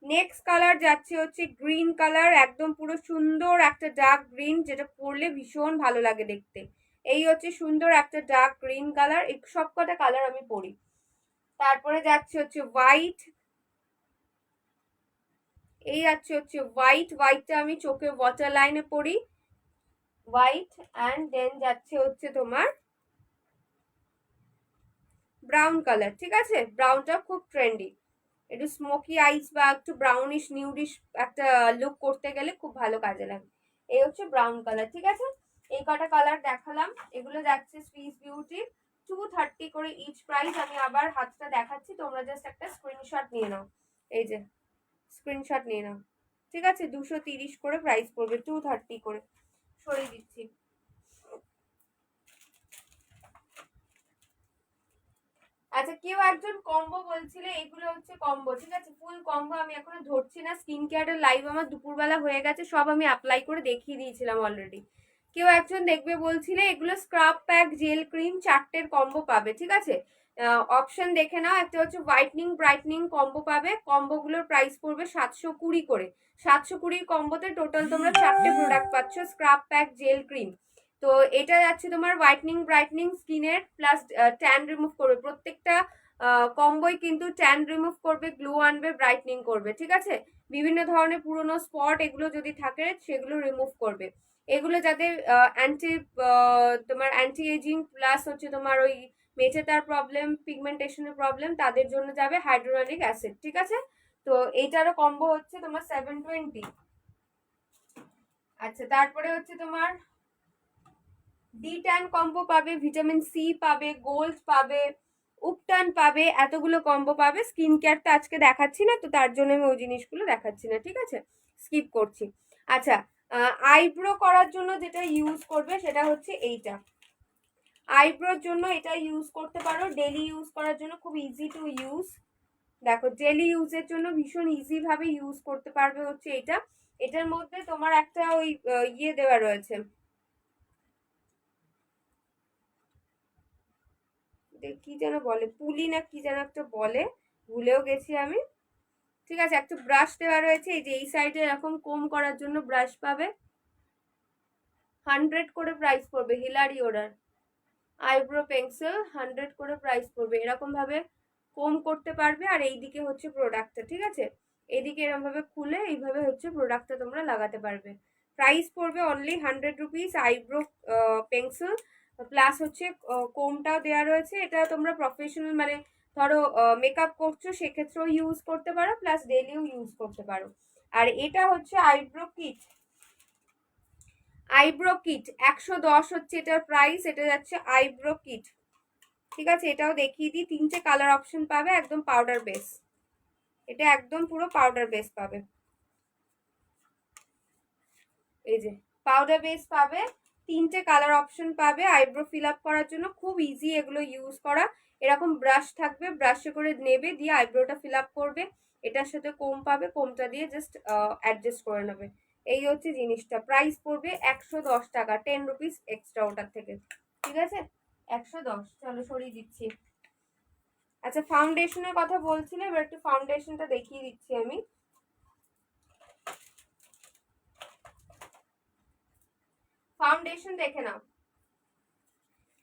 নেক্সট কালার যাচ্ছে হচ্ছে গ্রিন কালার, একদম পুরো সুন্দর একটা ডার্ক গ্রিন, যেটা পরলে ভীষণ ভালো লাগে দেখতে। এই হচ্ছে সুন্দর একটা ডার্ক গ্রিন কালার, এই সব কটা কালার আমি পরি। তারপরে যাচ্ছে হচ্ছে হোয়াইট, এই যাচ্ছে হচ্ছে হোয়াইট, হোয়াইটটা আমি চোখে ওয়াটার লাইনে পরি। হোয়াইট অ্যান্ড দেন যাচ্ছে হচ্ছে তোমার ব্রাউন কালার, ঠিক আছে? ব্রাউনটা খুব ট্রেন্ডি, একটু স্মোকি আইস বা একটু ব্রাউনিশ নিউডিশ একটা লুক করতে গেলে খুব ভালো কাজে লাগে। এই হচ্ছে ব্রাউন কালার, ঠিক আছে? এই কটা কালার দেখালাম, এগুলো যাচ্ছে সুইস বিউটি 230 করে ইচ প্রাইস। আমি আবার হাতটা দেখাচ্ছি, তোমরা জাস্ট একটা স্ক্রিনশট নিয়ে নাও, এই যে স্ক্রিনশট নিয়ে নাও, ঠিক আছে? 230 করে প্রাইস পড়বে, 230 করে। সরিয়ে দিচ্ছি। আচ্ছা, কেউ একজন কম্বো বলছিলে, এগুলো হচ্ছে কম্বো, ঠিক আছে? ফুল কম্বো আমি এখনো ধরছি না, স্কিন কেয়ারের লাইভ আমার দুপুরবেলা হয়ে গেছে, সব আমি অ্যাপ্লাই করে দেখিয়ে দিয়েছিলাম অলরেডি। কেউ একজন দেখবে বলছিলে, এগুলো স্ক্রাব প্যাক জেল ক্রিম 4টের কম্বো পাবে, ঠিক আছে? অপশন দেখে নাও, একটা হচ্ছে হোয়াইটনিং ব্রাইটনিং কম্বো পাবে, কম্বোগুলোর প্রাইস পড়বে 720 করে। 720 কম্বোতে টোটাল তোমরা 4টে প্রোডাক্ট পাচ্ছ, স্ক্রাব প্যাক জেল ক্রিম। তো এটা যাচ্ছে তোমার হোয়াইটনিং ব্রাইটনিং স্কিনের প্লাস ট্যান রিমুভ করবে, প্রত্যেকটা কম্বোই কিন্তু ট্যান রিমুভ করবে, গ্লো আনবে, ব্রাইটনিং করবে, ঠিক আছে? বিভিন্ন ধরনের পুরনো স্পট এগুলো যদি থাকে সেগুলো রিমুভ করবে। এগুলো যাদের অ্যান্টি তোমার অ্যান্টি এজিং প্লাস হচ্ছে তোমার ওই মেচেতার প্রবলেম, পিগমেন্টেশনের প্রবলেম, তাদের জন্য যাবে হাইড্রোলানিক অ্যাসিড, ঠিক আছে? তো এইটারও কম্বো হচ্ছে তোমার 720। আচ্ছা, তারপরে হচ্ছে তোমার ডি ট্যান কম্বো পাবে, ভিটামিন সি পাবে, গোল্ড পাবে, উপটান পাবে, এতগুলো কম্বো পাবে। স্কিন কেয়ারটা আজকে দেখাচ্ছি না, তো তার জন্য আমি ওই জিনিসগুলো দেখাচ্ছি না, ঠিক আছে? স্কিপ করছি। আচ্ছা, আইব্রো করার জন্য যেটা ইউজ করবে সেটা হচ্ছে এইটা। আইব্রোর জন্য এটা ইউজ করতে পারো, ডেলি ইউজ করার জন্য খুব ইজি টু ইউজ। দেখো, ডেলি ইউজের জন্য ভীষণ ইজি ভাবে ইউজ করতে পারবে হচ্ছে এটা। এটার মধ্যে তোমার একটা ওই ইয়ে দেওয়া রয়েছে, কি যেন বলে, পুলি না কি যেন একটা বলে, ভুলেও গেছি আমি, ঠিক আছে? একটা ব্রাশ দেওয়া রয়েছে, এই যে এই সাইডে এরকম কোম করার জন্য ব্রাশ পাবে, 100 করে প্রাইস পড়বে। হিলারি ওরার আইব্রো পেন্সিল 100 করে প্রাইস পড়বে, এরকম ভাবে কোম করতে পারবে। আর এইদিকে হচ্ছে প্রোডাক্টটা, ঠিক আছে? এইদিকে এরকম ভাবে খুলে এইভাবে হচ্ছে প্রোডাক্টটা তোমরা লাগাতে পারবে। প্রাইস পড়বে only 100 rupees eyebrow pencil, plus হচ্ছে কোমটাও দেওয়া রয়েছে। এটা তোমরা প্রফেশনাল মানে ধরো মেকআপ করছো সেক্ষেত্রেও ইউজ করতে পারো, প্লাস ডেলিও ইউজ করতে পারো। আর এটা হচ্ছে আইব্রো কিট, আইব্রো কিট 110 হচ্ছে এটার প্রাইস। এটা যাচ্ছে আইব্রো কিট, ঠিক আছে? এটাও দেখিয়ে দিই, 3টে কালার অপশন পাবে, একদম পাউডার বেস, এটা একদম পুরো পাউডার বেস পাবে, এই যে পাউডার বেস পাবে, 3টে কালার অপশন পাবে। আইব্রো ফিল আপ করার জন্য খুব ইজি এগুলো ইউজ করা। এরকম ব্রাশ থাকবে, ব্রাশে করে নেবে, দিয়ে আইব্রোটা ফিল আপ করবে। এটার সাথে কোম পাবে, কোমটা দিয়ে জাস্ট অ্যাডজাস্ট করে নেবে। এই হচ্ছে জিনিসটা, প্রাইস পড়বে 110 টাকা, 10 রুপিস এক্সট্রা ওটার থেকে, ঠিক আছে? 110। চলো সরিয়ে দিচ্ছি। আচ্ছা, ফাউন্ডেশনের কথা বলছিলে, এবার একটু ফাউন্ডেশনটা দেখিয়ে দিচ্ছি আমি। ফাউন্ডেশন দেখে নাও,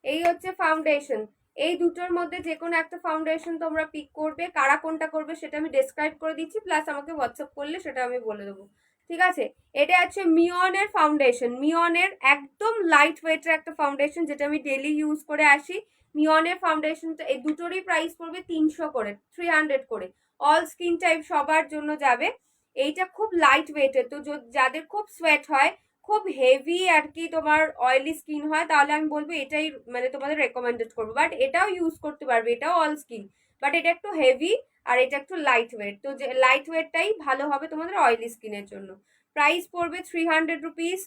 এই হচ্ছে ফাউন্ডেশন। এই দুটোর মধ্যে যে কোনো একটা ফাউন্ডেশন তোমরা পিক করবে, কারা কোনটা করবে সেটা আমি ডেসক্রাইব করে দিচ্ছি, প্লাস আমাকে হোয়াটসঅ্যাপ করলে সেটা আমি বলে দেবো, ঠিক আছে? এটা হচ্ছে মিওনের ফাউন্ডেশন, মিওনের একদম লাইট ওয়েটের একটা ফাউন্ডেশন, যেটা আমি ডেলি ইউজ করে আসি। মিওনের ফাউন্ডেশনটা এই দুটোরই প্রাইস পড়বে 300 করে, 300 করে। অল স্কিন টাইপ সবার জন্য যাবে। এইটা খুব লাইট ওয়েটের, তো যাদের খুব সোয়েট হয়, খুব হেভি আর কি তোমার অয়েলি স্কিন হয়, তাহলে আমি বলবো এটাই মানে তোমাদের রেকমেন্ডেড করবো। বাট এটাও ইউজ করতে পারবে, এটাও অল স্কিন, বাট এটা একটু হেভি আর এটা একটু লাইট ওয়েট, তো যে লাইট ওয়েটটাই ভালো হবে তোমাদের অয়েলি স্কিনের জন্য। প্রাইস পড়বে 300 রুপিস।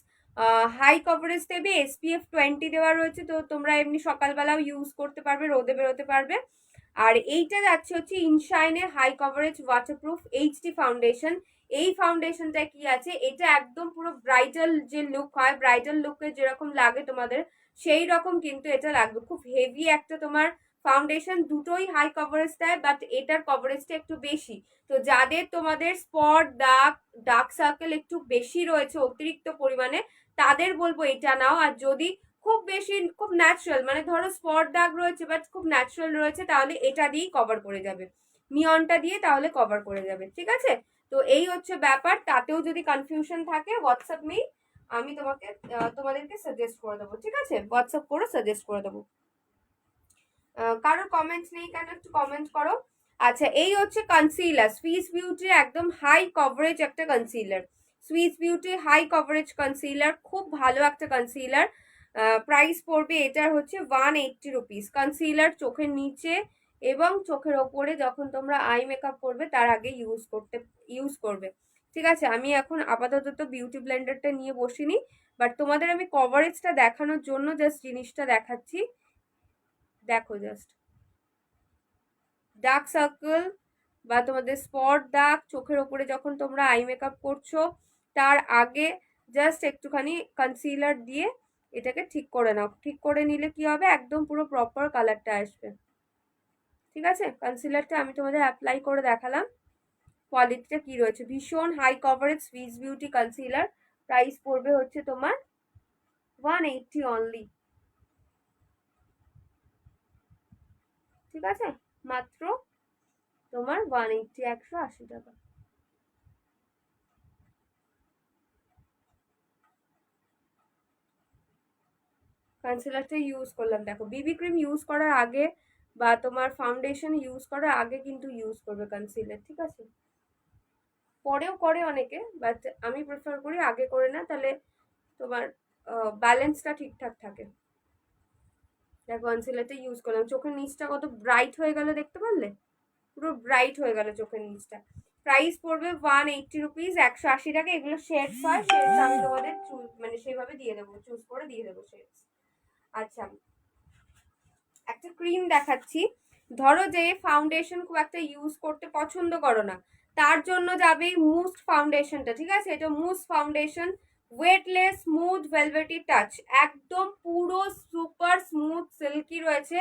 হাই কভারেজ দেবে, SPF 20 দেওয়া রয়েছে, তো তোমরা এমনি সকালবেলাও ইউজ করতে পারবে, রোদে বেরোতে পারবে। আর এইটা যাচ্ছে হচ্ছে ইনশাইনের high coverage waterproof HD foundation. এই ফাউন্ডেশনটা কি আছে, এটা একদম পুরো ব্রাইডাল যে লুক হয়, ব্রাইডাল লুকে যেরকম লাগে তোমাদের সেই রকম কিন্তু এটা লাগবে। খুব হেভি একটা তোমার ফাউন্ডেশন, দুটোই হাই কভারেজ দেয়, বাট এটার কভারেজটা একটু বেশি। তো যাদের তোমাদের স্পট দাগ ডার্ক সার্কেল একটু বেশি রয়েছে অতিরিক্ত পরিমাণে, তাদের বলবো এটা নাও। আর যদি খুব বেশি খুব ন্যাচারাল মানে ধরো স্পট দাগ রয়েছে বাট খুব ন্যাচারাল রয়েছে, তাহলে এটা দিয়েই কভার করে যাবে, মিয়নটা দিয়ে তাহলে কভার করে যাবে, ঠিক আছে? তো এই হচ্ছে ব্যাপার, তাতেও যদি কনফিউশন থাকে হোয়াটসঅ্যাপ মি আমি তোমাদেরকে সাজেস্ট করে দেবো, ঠিক আছে? হোয়াটসঅ্যাপ করে সাজেস্ট করে দেবো। কারোর কমেন্ট নেই কেন, একটু কমেন্ট করো। আচ্ছা, এই হচ্ছে কনসিলার, সুইস বিউটির একদম হাই কভারেজ একটা concealer. Swiss beauty high coverage concealer, খুব ভালো একটা কনসিলার। প্রাইস পড়বে এটার হচ্ছে 180 রুপিস। কনসিলার চোখের নিচে এবং চোখের ওপরে যখন তোমরা আই মেকআপ করবে তার আগে ইউজ করবে, ঠিক আছে? আমি এখন আপাতত বিউটি ব্লেন্ডারটা নিয়ে বসিনি, বাট তোমাদের আমি কভারেজটা দেখানোর জন্য জাস্ট জিনিসটা দেখাচ্ছি। দেখো, জাস্ট ডার্ক সার্কেল বা তোমাদের স্পট দাগ চোখের ওপরে যখন তোমরা আই মেকআপ করছো তার আগে জাস্ট একটুখানি কনসিলার দিয়ে এটাকে ঠিক করে নাও। ঠিক করে নিলে কি হবে, একদম পুরো প্রপার কালারটা আসবে, ঠিক আছে? কনসিলারটা আমি তোমাদের অ্যাপ্লাই করে দেখালাম, কোয়ালিটিটা কি রয়েছে। ভীষণ high coverage Swiss beauty concealer. Price পড়বে হচ্ছে তোমার 180 অনলি, ঠিক আছে? মাত্র তোমার 180, 180 টাকা। কনসিলারটা ইউজ করলাম, দেখো বিবি ক্রিম ইউজ করার আগে বা তোমার ফাউন্ডেশন ইউজ করার আগে কিন্তু ইউজ করবে কনসিলার, ঠিক আছে? পরেও করে অনেকে, বাট আমি প্রেফার করি আগে করে না, তাহলে তোমার ব্যালেন্সটা ঠিকঠাক থাকে। দেখো কনসিলারটা ইউজ করলাম, চোখের নিচটা কত ব্রাইট হয়ে গেল, দেখতে পারলে? পুরো ব্রাইট হয়ে গেল চোখের নিচটা। প্রাইস পড়বে 180 রুপিস, 180 টাকা। এগুলো শেডস হয়, শেডস আমি তোমাদের মানে সেভাবে দিয়ে দেবো, চুজ করে দিয়ে দেবো শেডস। আচ্ছা, একটা ক্রিম দেখাচ্ছি। ধরো যে ফাউন্ডেশন খুব একটা ইউজ করতে পছন্দ করো না, তার জন্য যাবে মুস্ট ফাউন্ডেশনটা, ঠিক আছে? এটা must foundation, weightless smooth velvety touch, একদম পুরো সুপার স্মুথ সিল্কি রয়েছে।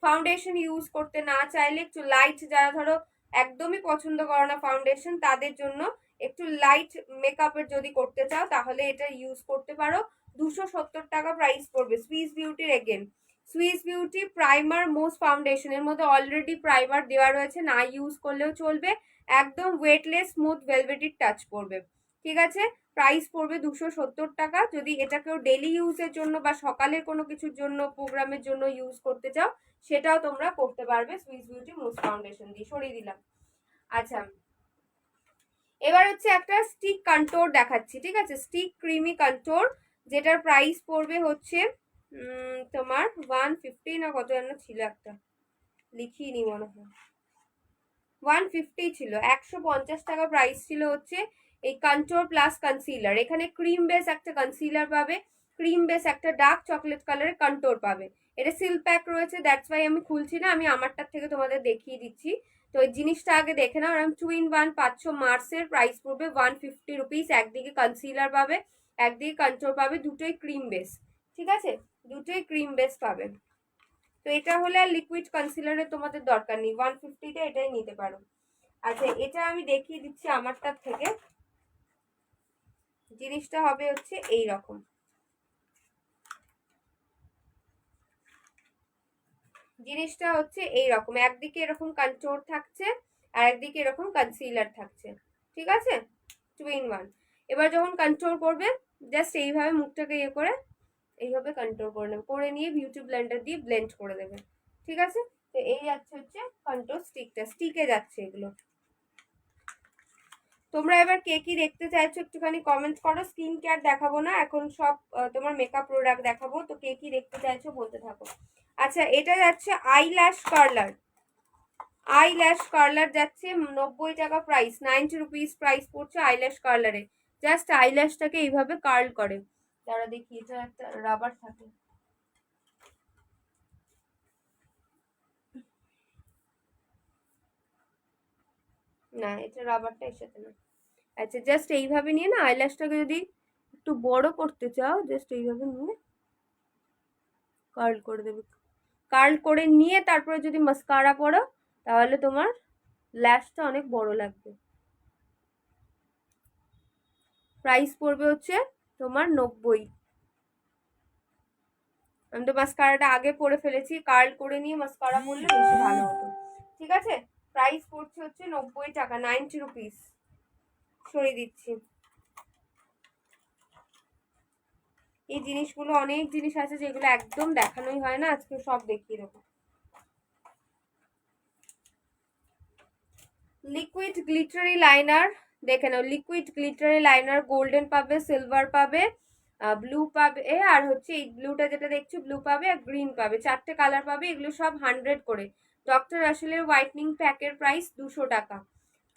ফাউন্ডেশন ইউজ করতে না চাইলে একটু লাইট, যারা ধরো একদমই পছন্দ করো না ফাউন্ডেশন, তাদের জন্য একটু লাইট মেকআপের যদি করতে চাও তাহলে এটা ইউজ করতে পারো। 270 টাকা প্রাইস পড়বে। সুইস বিউটির again Swiss beauty primer most ফাউন্ডেশনের মধ্যে অলরেডি প্রাইমার দেওয়া রয়েছে, না ইউজ করলেও চলবে। একদম ওয়েটলেস স্মুথ ভেলভেটির টাচ পড়বে, ঠিক আছে? প্রাইস পড়বে 270 টাকা। যদি এটা কেউ ডেলি ইউজের জন্য বা সকালের কোনো কিছুর জন্য, প্রোগ্রামের জন্য ইউজ করতে চাও, সেটাও তোমরা করতে পারবে সুইস বিউটি মোস্ট ফাউন্ডেশন দিয়ে। সরিয়ে দিলাম। আচ্ছা, এবার হচ্ছে একটা স্টিক কন্ট্যুর দেখাচ্ছি, ঠিক আছে? স্টিক ক্রিমি কন্ট্যুর, যেটার প্রাইস পড়বে হচ্ছে তোমার 150 না কত যেন ছিল, একটা লিখিনি মনে হয়, 150 ছিল, 150 টাকা প্রাইস ছিল হচ্ছে এই কন্ট্যুর প্লাস কনসিলার। এখানে ক্রিম বেস একটা কনসিলার পাবে, ক্রিম বেস একটা ডার্ক চকলেট কালারের কন্ট্যুর পাবে। এটা সিল প্যাক রয়েছে, দ্যাটস ওয়াই আমি খুলছি না, আমি আমারটার থেকে তোমাদের দেখিয়ে দিচ্ছি। তো এই জিনিসটা আগে দেখে নাও। এরকম 2 in 1 পাচ্ছ মার্সের, প্রাইস পড়বে 150 রুপিস। একদিকে কনসিলার পাবে, একদিকে কন্ট্যুর পাবে, দুটোই ক্রিম বেস, ঠিক আছে? দুটোই ক্রিম বেস পাবে। তো এটা হলে আর লিকুইড কনসিলারের তোমাদের দরকার নেই, 150-তে এটাই নিতে পারো। আচ্ছা, এটা আমি দেখিয়ে দিচ্ছি আমারটার থেকে। জিনিসটা হবে হচ্ছে এই রকম, জিনিসটা হচ্ছে এই রকম, একদিকে এরকম কন্ট্যুর থাকছে আর একদিকে এরকম কনসিলার থাকছে, ঠিক আছে? 2 in 1। এবার যখন কন্ট্যুর করবে জাস্ট এইভাবে মুখটাকে ইয়ে করে এইভাবে কন্ট্যুর করে নেবে, করে নিয়ে বিউটি ব্লেন্ডার দিয়ে ব্লেন্ড করে দেবে, ঠিক আছে? তো এই যাচ্ছে হচ্ছে কন্ট্যুর স্টিকটা, স্টিকে যাচ্ছে এগুলো। তোমরা এবার কে কি দেখতে চাইছো একটুখানি কমেন্ট করো। স্কিন কেয়ার দেখাবো না এখন, সব তোমার মেকআপ প্রোডাক্ট দেখাবো। তো কে কি দেখতে চাইছো বলতে থাকো। আচ্ছা, এটা যাচ্ছে আইল্যাশ কার্লার। আইল্যাশ কার্লার যাচ্ছে 90 টাকা প্রাইস, 90 রুপিস প্রাইস পড়ছে আইল্যাশ কার্লারে। জাস্ট আইল্যাশটাকে এইভাবে কার্ল করে, তারা দেখি, এটা একটা রাবার থাকে না, এটা রাবারটা এর সাথে না। আচ্ছা, জাস্ট এইভাবে নিয়ে না আইল্যাশটাকে যদি একটু বড় করতে চাও, জাস্ট এইভাবে নিয়ে কার্ল করে দেবে। কার্ল করে নিয়ে তারপরে যদি মাস্কারা পরো তাহলে তোমার ল্যাশটা অনেক বড় লাগবে। প্রাইস পড়বে হচ্ছে তোমার 90। আমি তো মাস্কারাটা আগে পরে ফেলেছি, কার্ল করে নিয়ে মাস্কারা পরলে বেশি ভালো হতো, ঠিক আছে? প্রাইস পড়ছে হচ্ছে 90 টাকা, 90 রুপিস। সরিয়ে দিচ্ছি। এই জিনিসগুলো অনেক জিনিস আছে যেগুলো একদম দেখানোই হয় না, আজকে সব দেখিয়ে দেবো। লিকুইড গ্লিটারি লাইনার দেখে নাও, লিকুইড গ্লিটারি লাইনার গোল্ডেন পাবে, সিলভার পাবে, ব্লু পাবে, আর হচ্ছে এই ব্লুটা যেটা দেখছো ব্লু পাবে আর গ্রিন পাবে, 4টে কালার পাবে। এগুলো সব 100 করে। ডক্টর রাসেলের হোয়াইটনিং প্যাকের প্রাইস 200 টাকা,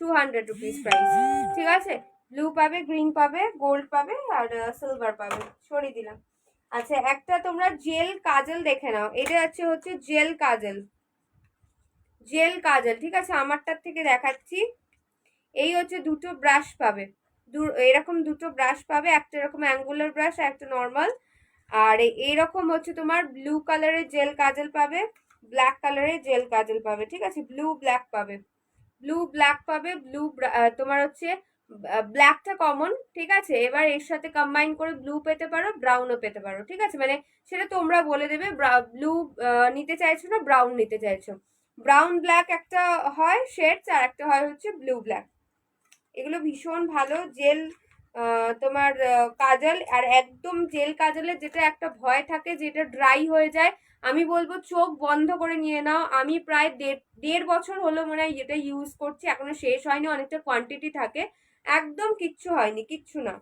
200 রুপিস প্রাইস, ঠিক আছে। ব্লু পাবে, গ্রিন পাবে, গোল্ড পাবে আর সিলভার পাবে, সরিয়ে দিলাম। আচ্ছা একটা তোমরা জেল কাজল দেখে নাও, এটা হচ্ছে জেল কাজল, জেল কাজল, ঠিক আছে। আমারটার থেকে দেখাচ্ছি। এই হচ্ছে দুটো ব্রাশ পাবে, এরকম দুটো ব্রাশ পাবে, একটা এরকম অ্যাঙ্গুলার ব্রাশ আর একটা নর্মাল। আর এইরকম হচ্ছে তোমার ব্লু কালারের জেল কাজল পাবে, ব্ল্যাক কালারের জেল কাজল পাবে, ঠিক আছে। ব্লু ব্ল্যাক পাবে, ব্লু ব্ল্যাক পাবে, ব্লু তোমার হচ্ছে ব্ল্যাকটা কমন, ঠিক আছে। এবার এর সাথে কম্বাইন করে ব্লু পেতে পারো, ব্রাউনও পেতে পারো, ঠিক আছে। মানে সেটা তোমরা বলে দেবে ব্লু নিতে চাইছো না ব্রাউন নিতে চাইছো। ব্রাউন ব্ল্যাক একটা হয় শেডস, আর একটা হয় হচ্ছে ব্লু ব্ল্যাক। এগুলো ভীষণ ভালো জেল তোমার কাজল। আর একদম জেল কাজলের যেটা একটা ভয় থাকে যেটা ড্রাই হয়ে যায়, আমি বলবো চোখ বন্ধ করে নিয়ে নাও। আমি প্রায় দেড় বছর হলো মনে হয় এটা ইউজ করছি, এখনো শেষ হয়নি, অনেকটা কোয়ান্টিটি থাকে, একদম কিচ্ছু হয়নি, কিচ্ছু না,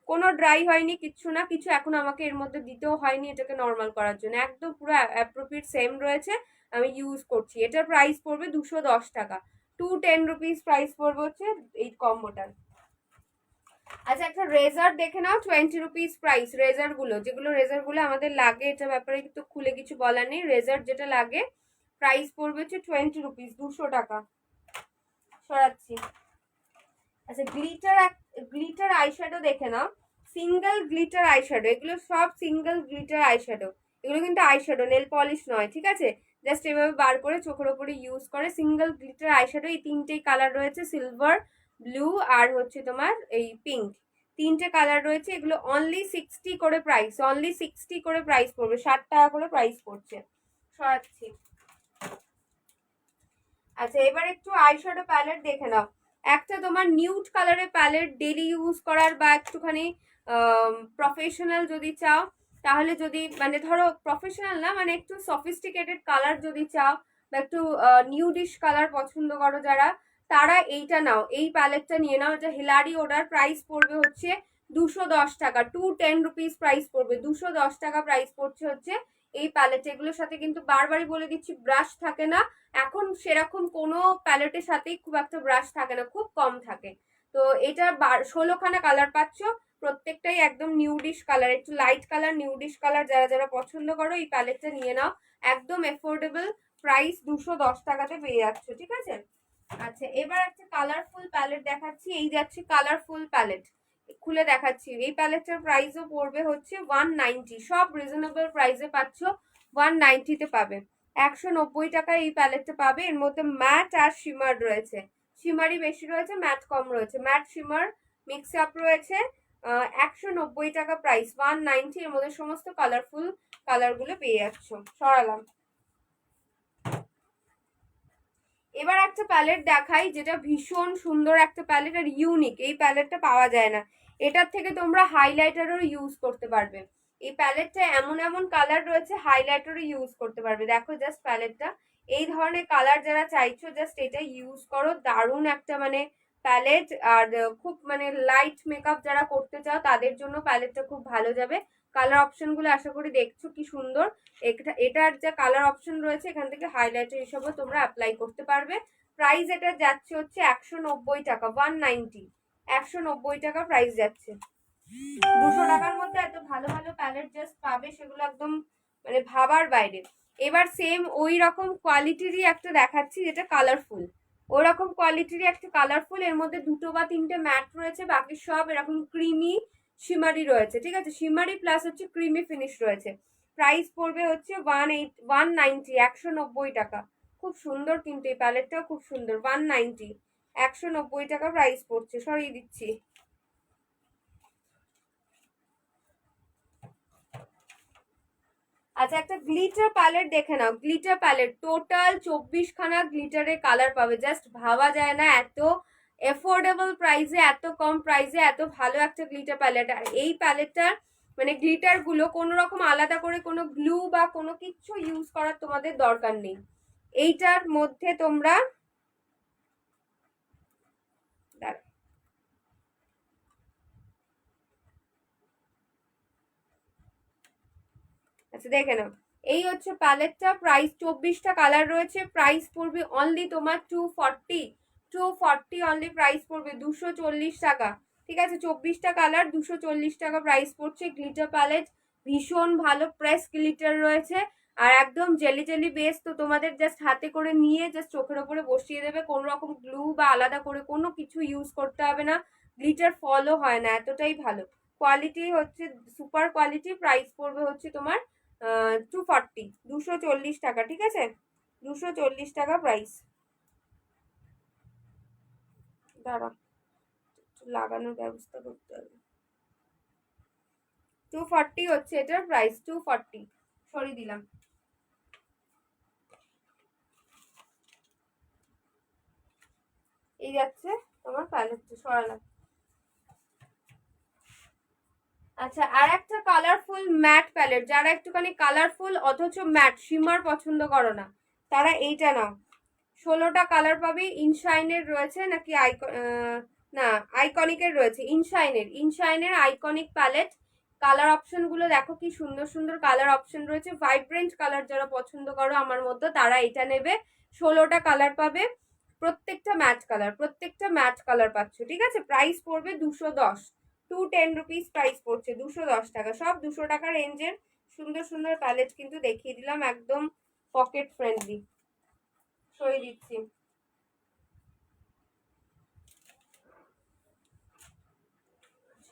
কোনো ড্রাই হয়নি, কিচ্ছু না, কিছু এখন আমাকে এর মধ্যে দিতেও হয়নি এটাকে নর্মাল করার জন্য, একদম পুরো অ্যাপ্রোপ্রিয়েট সেম রয়েছে, আমি ইউজ করছি। এটার প্রাইস পড়বে 210 টাকা, 210 রুপিস প্রাইস পড়বে হচ্ছে এই কম্বোটার। আচ্ছা একটা রেজার দেখে নাও, 20 রুপিস প্রাইস। রেজার গুলো যেগুলো রেজার গুলো আমাদের লাগে, এটা ব্যাপারে কিন্তু খুলে কিছু বলার নেই, রেজার যেটা লাগে প্রাইস পড়বে হচ্ছে 20 রুপিস, 200 টাকা। সরাচ্ছি। আচ্ছা গ্লিটার আইশ্যাডো দেখে নাও, সিঙ্গেল গ্লিটার আইশ্যাডো, এগুলো সব সিঙ্গেল গ্লিটার আইশ্যাডো, এগুলো কিন্তু আইশ্যাডো নেল পলিশ নয়, ঠিক আছে। জাস্ট এভাবে বার করে চোখের ওপরে ইউজ করে, সিঙ্গেল গ্লিটার আইশ্যাডো। এই তিনটেই কালার রয়েছে, সিলভার, ব্লু আর হচ্ছে তোমার এই পিঙ্ক, তিনটে কালার রয়েছে। এগুলো অনলি 60 করে প্রাইস, অনলি 60 করে প্রাইস পড়বে, 60 টাকা করে প্রাইস পড়ছে। সরাচ্ছি। আচ্ছা এবার একটু আইশ্যাডো প্যালেট দেখে নাও, একটা তোমার নিউড কালারের প্যালেট ডেলি ইউজ করার বা একটুখানি প্রফেশনাল যদি চাও, তাহলে যদি মানে ধরো প্রফেশনাল না মানে একটু সফিস্টিকেটেড কালার যদি চাও বা একটু নিউডিশ কালার পছন্দ করো যারা, তারা এইটা নাও, এই প্যালেটটা নিয়ে নাও। এটা হিলারি ওডার, প্রাইস পড়বে হচ্ছে 210 টাকা, 210 রুপিস প্রাইস পড়বে, 210 টাকা প্রাইস পড়ছে হচ্ছে এই প্যালেট। এগুলোর সাথে কিন্তু বারবারই বলে দিচ্ছি ব্রাশ থাকে না, এখন সেরকম কোনো প্যালেটের সাথেই খুব একটা ব্রাশ থাকে না, খুব কম থাকে। তো এটা 16খানা কালার পাচ্ছ, প্রত্যেকটাই একদম নিউডিশ কালার, একটু লাইট কালার নিউডিশ কালার, যারা যারা পছন্দ করো এই প্যালেটটা নিয়ে নাও, একদম এফোর্ডেবল প্রাইস, 210 টাকাতে পেয়ে যাচ্ছ, ঠিক আছে। আচ্ছা এবার একটা কালারফুল প্যালেট দেখাচ্ছি, এই যাচ্ছে কালারফুল প্যালেট, খুলে দেখাচ্ছি। এই প্যালেটটার প্রাইসও পড়বে হচ্ছে 190, সব রিজনেবল প্রাইসে পাচ্ছ, 190-তে পাবে, 190 টাকায় এই প্যালেটটা পাবে। এর মধ্যে ম্যাট আর শিমার রয়েছে, শিমারই বেশি রয়েছে, ম্যাট কম রয়েছে, ম্যাট শিমার মিক্স আপ রয়েছে। 190 টাকা প্রাইস, 190, এর মধ্যে সমস্ত কালারফুল কালারগুলো পেয়ে যাচ্ছ। সরালাম। এবার একটা প্যালেট দেখাই যেটা ভীষণ সুন্দর একটা প্যালেট আর ইউনিক, এই প্যালেটটা পাওয়া যায় না, এটার থেকে তোমরা হাইলাইটারও ইউজ করতে পারবে। এই প্যালেটটা এমন এমন কালার রয়েছে, হাইলাইটারও ইউজ করতে পারবে। দেখো জাস্ট প্যালেটটা, এই ধরনের কালার যারা চাইছো জাস্ট এটা ইউজ করো, দারুণ একটা মানে প্যালেট। আর খুব মানে লাইট মেকআপ যারা করতে চাও তাদের জন্য প্যালেটটা খুব ভালো যাবে। কালার অপশন গুলো আশা করি দেখছো কি সুন্দর, এটার যা কালার অপশন রয়েছে এখান থেকে হাইলাইটার হিসেবে তোমরা অ্যাপ্লাই করতে পারবে। প্রাইস এটা যাচ্ছে হচ্ছে 190 টাকা, 190, 190 টাকা প্রাইস যাচ্ছে। 200 টাকার মধ্যে এত ভালো ভালো প্যালেট জাস্ট পাবে, সেগুলো একদম মানে ভাবার বাইরে। এবার সেম ওই রকম কোয়ালিটিরই একটা দেখাচ্ছি যেটা কালারফুল, ওই রকম কোয়ালিটিরই একটা কালারফুল, এর মধ্যে দুটো বা তিনটে ম্যাট রয়েছে, বাকি সব এরকম ক্রিমি শিমারি রয়েছে, ঠিক আছে। শিমারি প্লাস হচ্ছে ক্রিমি ফিনিশ রয়েছে। প্রাইস পড়বে হচ্ছে 190, 190 টাকা। খুব সুন্দর কিন্তু এই প্যালেটটাও খুব সুন্দর, 190, 190 টাকা প্রাইস পড়ছে। সরিয়ে দিচ্ছি। আচ্ছা একটা গ্লিটার প্যালেট দেখে নাও, গ্লিটার প্যালেট টোটাল 24খানা গ্লিটারের কালার পাবে, জাস্ট ভাবা যায় না এত এফোর্ডেবল প্রাইসে, এত কম প্রাইসে এত ভালো একটা গ্লিটার প্যালেট। আর এই প্যালেটটার মানে গ্লিটার গুলো কোনো রকম আলাদা করে কোনো গ্লু বা কোনো কিছু ইউজ করার তোমাদের দরকার নেই। এইটার মধ্যে তোমরা আচ্ছা দেখে নাও, এই হচ্ছে প্যালেটটা। প্রাইস 24টা কালার রয়েছে, প্রাইস পড়বে অনলি তোমার 240। 240 অনলি প্রাইস পড়বে, 240 টাকা। ঠিক আছে, 24টা কালার, 240 টাকা প্রাইস পড়ছে। গ্লিটার প্যালেট ভীষণ ভালো প্রেস গ্লিটার রয়েছে, আর একদম জেলি জেলি বেস। তো তোমাদের জাস্ট হাতে করে নিয়ে জাস্ট চোখের ওপরে বসিয়ে দেবে, কোনো রকম গ্লু বা আলাদা করে কোনো কিছু ইউজ করতে হবে না। গ্লিটার ফলও হয় না, এতটাই ভালো কোয়ালিটি হচ্ছে, সুপার কোয়ালিটি। প্রাইস পড়বে হচ্ছে তোমার 240, 240 টাকা। ঠিক আছে, 240 টাকা প্রাইস। দাঁড়া, লাগানোর ব্যবস্থা করতে হবে। 240 হচ্ছে এটার প্রাইস, 240। সরিয়ে দিলাম। এই যাচ্ছে তোমার প্যালেটটা, সরালাম। আচ্ছা, আর একটা কালারফুল ম্যাট প্যালেট, যারা একটুখানি কালারফুল অথচ ম্যাট শিমার পছন্দ করো না, তারা এইটা নাও। 16টা কালার পাবে। ইনশাইনের রয়েছে নাকি না, আইকনিকের রয়েছে। ইনশাইনের আইকনিক প্যালেট। কালার অপশন গুলো দেখো কি সুন্দর সুন্দর কালার অপশন রয়েছে। ভাইব্রেন্ট কালার যারা পছন্দ করো আমার মতো, তারা এটা নেবে। 16টা কালার পাবে, প্রত্যেকটা ম্যাট কালার, প্রত্যেকটা ম্যাট কালার পাচ্ছ। ঠিক আছে, প্রাইস পড়বে 210, 210 রুপিস প্রাইস পড়ছে, 210 টাকা। সব 200 টাকা রেঞ্জের সুন্দর সুন্দর প্যালেট কিন্তু দেখিয়ে দিলাম, একদম পকেট ফ্রেন্ডলি। সরিয়ে দিচ্ছি।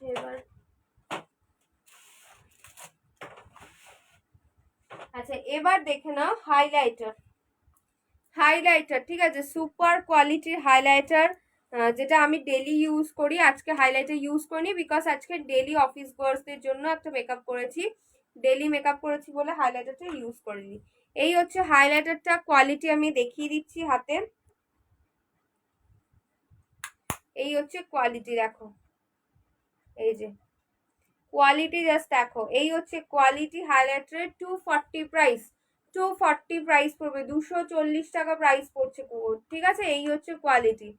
এবার আচ্ছা, এবার দেখে নাও হাইলাইটার। হাইলাইটার, ঠিক আছে, সুপার কোয়ালিটির হাইলাইটার, যেটা আমি ডেলি ইউজ করি। আজকে হাইলাইটার ইউজ করিনি, বিকজ আজকে ডেলি অফিস গার্লসদের জন্য একটা মেকআপ করেছি, ডেলি মেকআপ করেছি বলে হাইলাইটারটা ইউজ করিনি। এই হচ্ছে হাইলাইটারটা, কোয়ালিটি আমি দেখিয়ে দিচ্ছি হাতে। এই হচ্ছে কোয়ালিটি, দেখো এই যে কোয়ালিটি, জাস্ট দেখো। এই হচ্ছে কোয়ালিটি হাইলাইটারের। 240 প্রাইস, 240 প্রাইস পড়বে, 240 টাকা প্রাইস পড়ছে। ঠিক আছে, এই হচ্ছে কোয়ালিটি,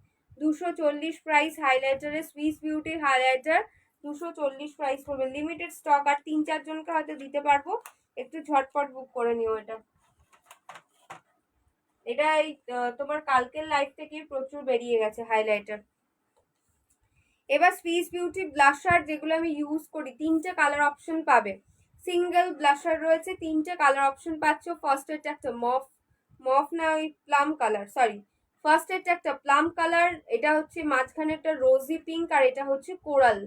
240 প্রাইস হাইলাইটারের। সুইস বিউটির হাইলাইটার 240 প্রাইস পড়বে। লিমিটেড স্টক, আর 3-4 জনকে হয়তো দিতে পারবো, একটু ঝটপট বুক করে নিও এটা। এটা এই তোমার কালকের লাইফ থেকে প্রচুর বেরিয়ে গেছে হাইলাইটার। এবার সুইস বিউটি ব্লাশার, যেগুলো আমি ইউজ করি, 3টে কালার অপশন পাবে। সিঙ্গেল ব্লাশার রয়েছে, 3টে কালার অপশন পাচ্ছ। ফার্স্ট এটা একটা মফ, মফ না ওই প্লাম কালার, সরি, ফার্স্ট এটা একটা প্লাম কালার, এটা হচ্ছে মাঝখানে একটা রোজি পিঙ্ক, আর এটা হচ্ছে কোরাল।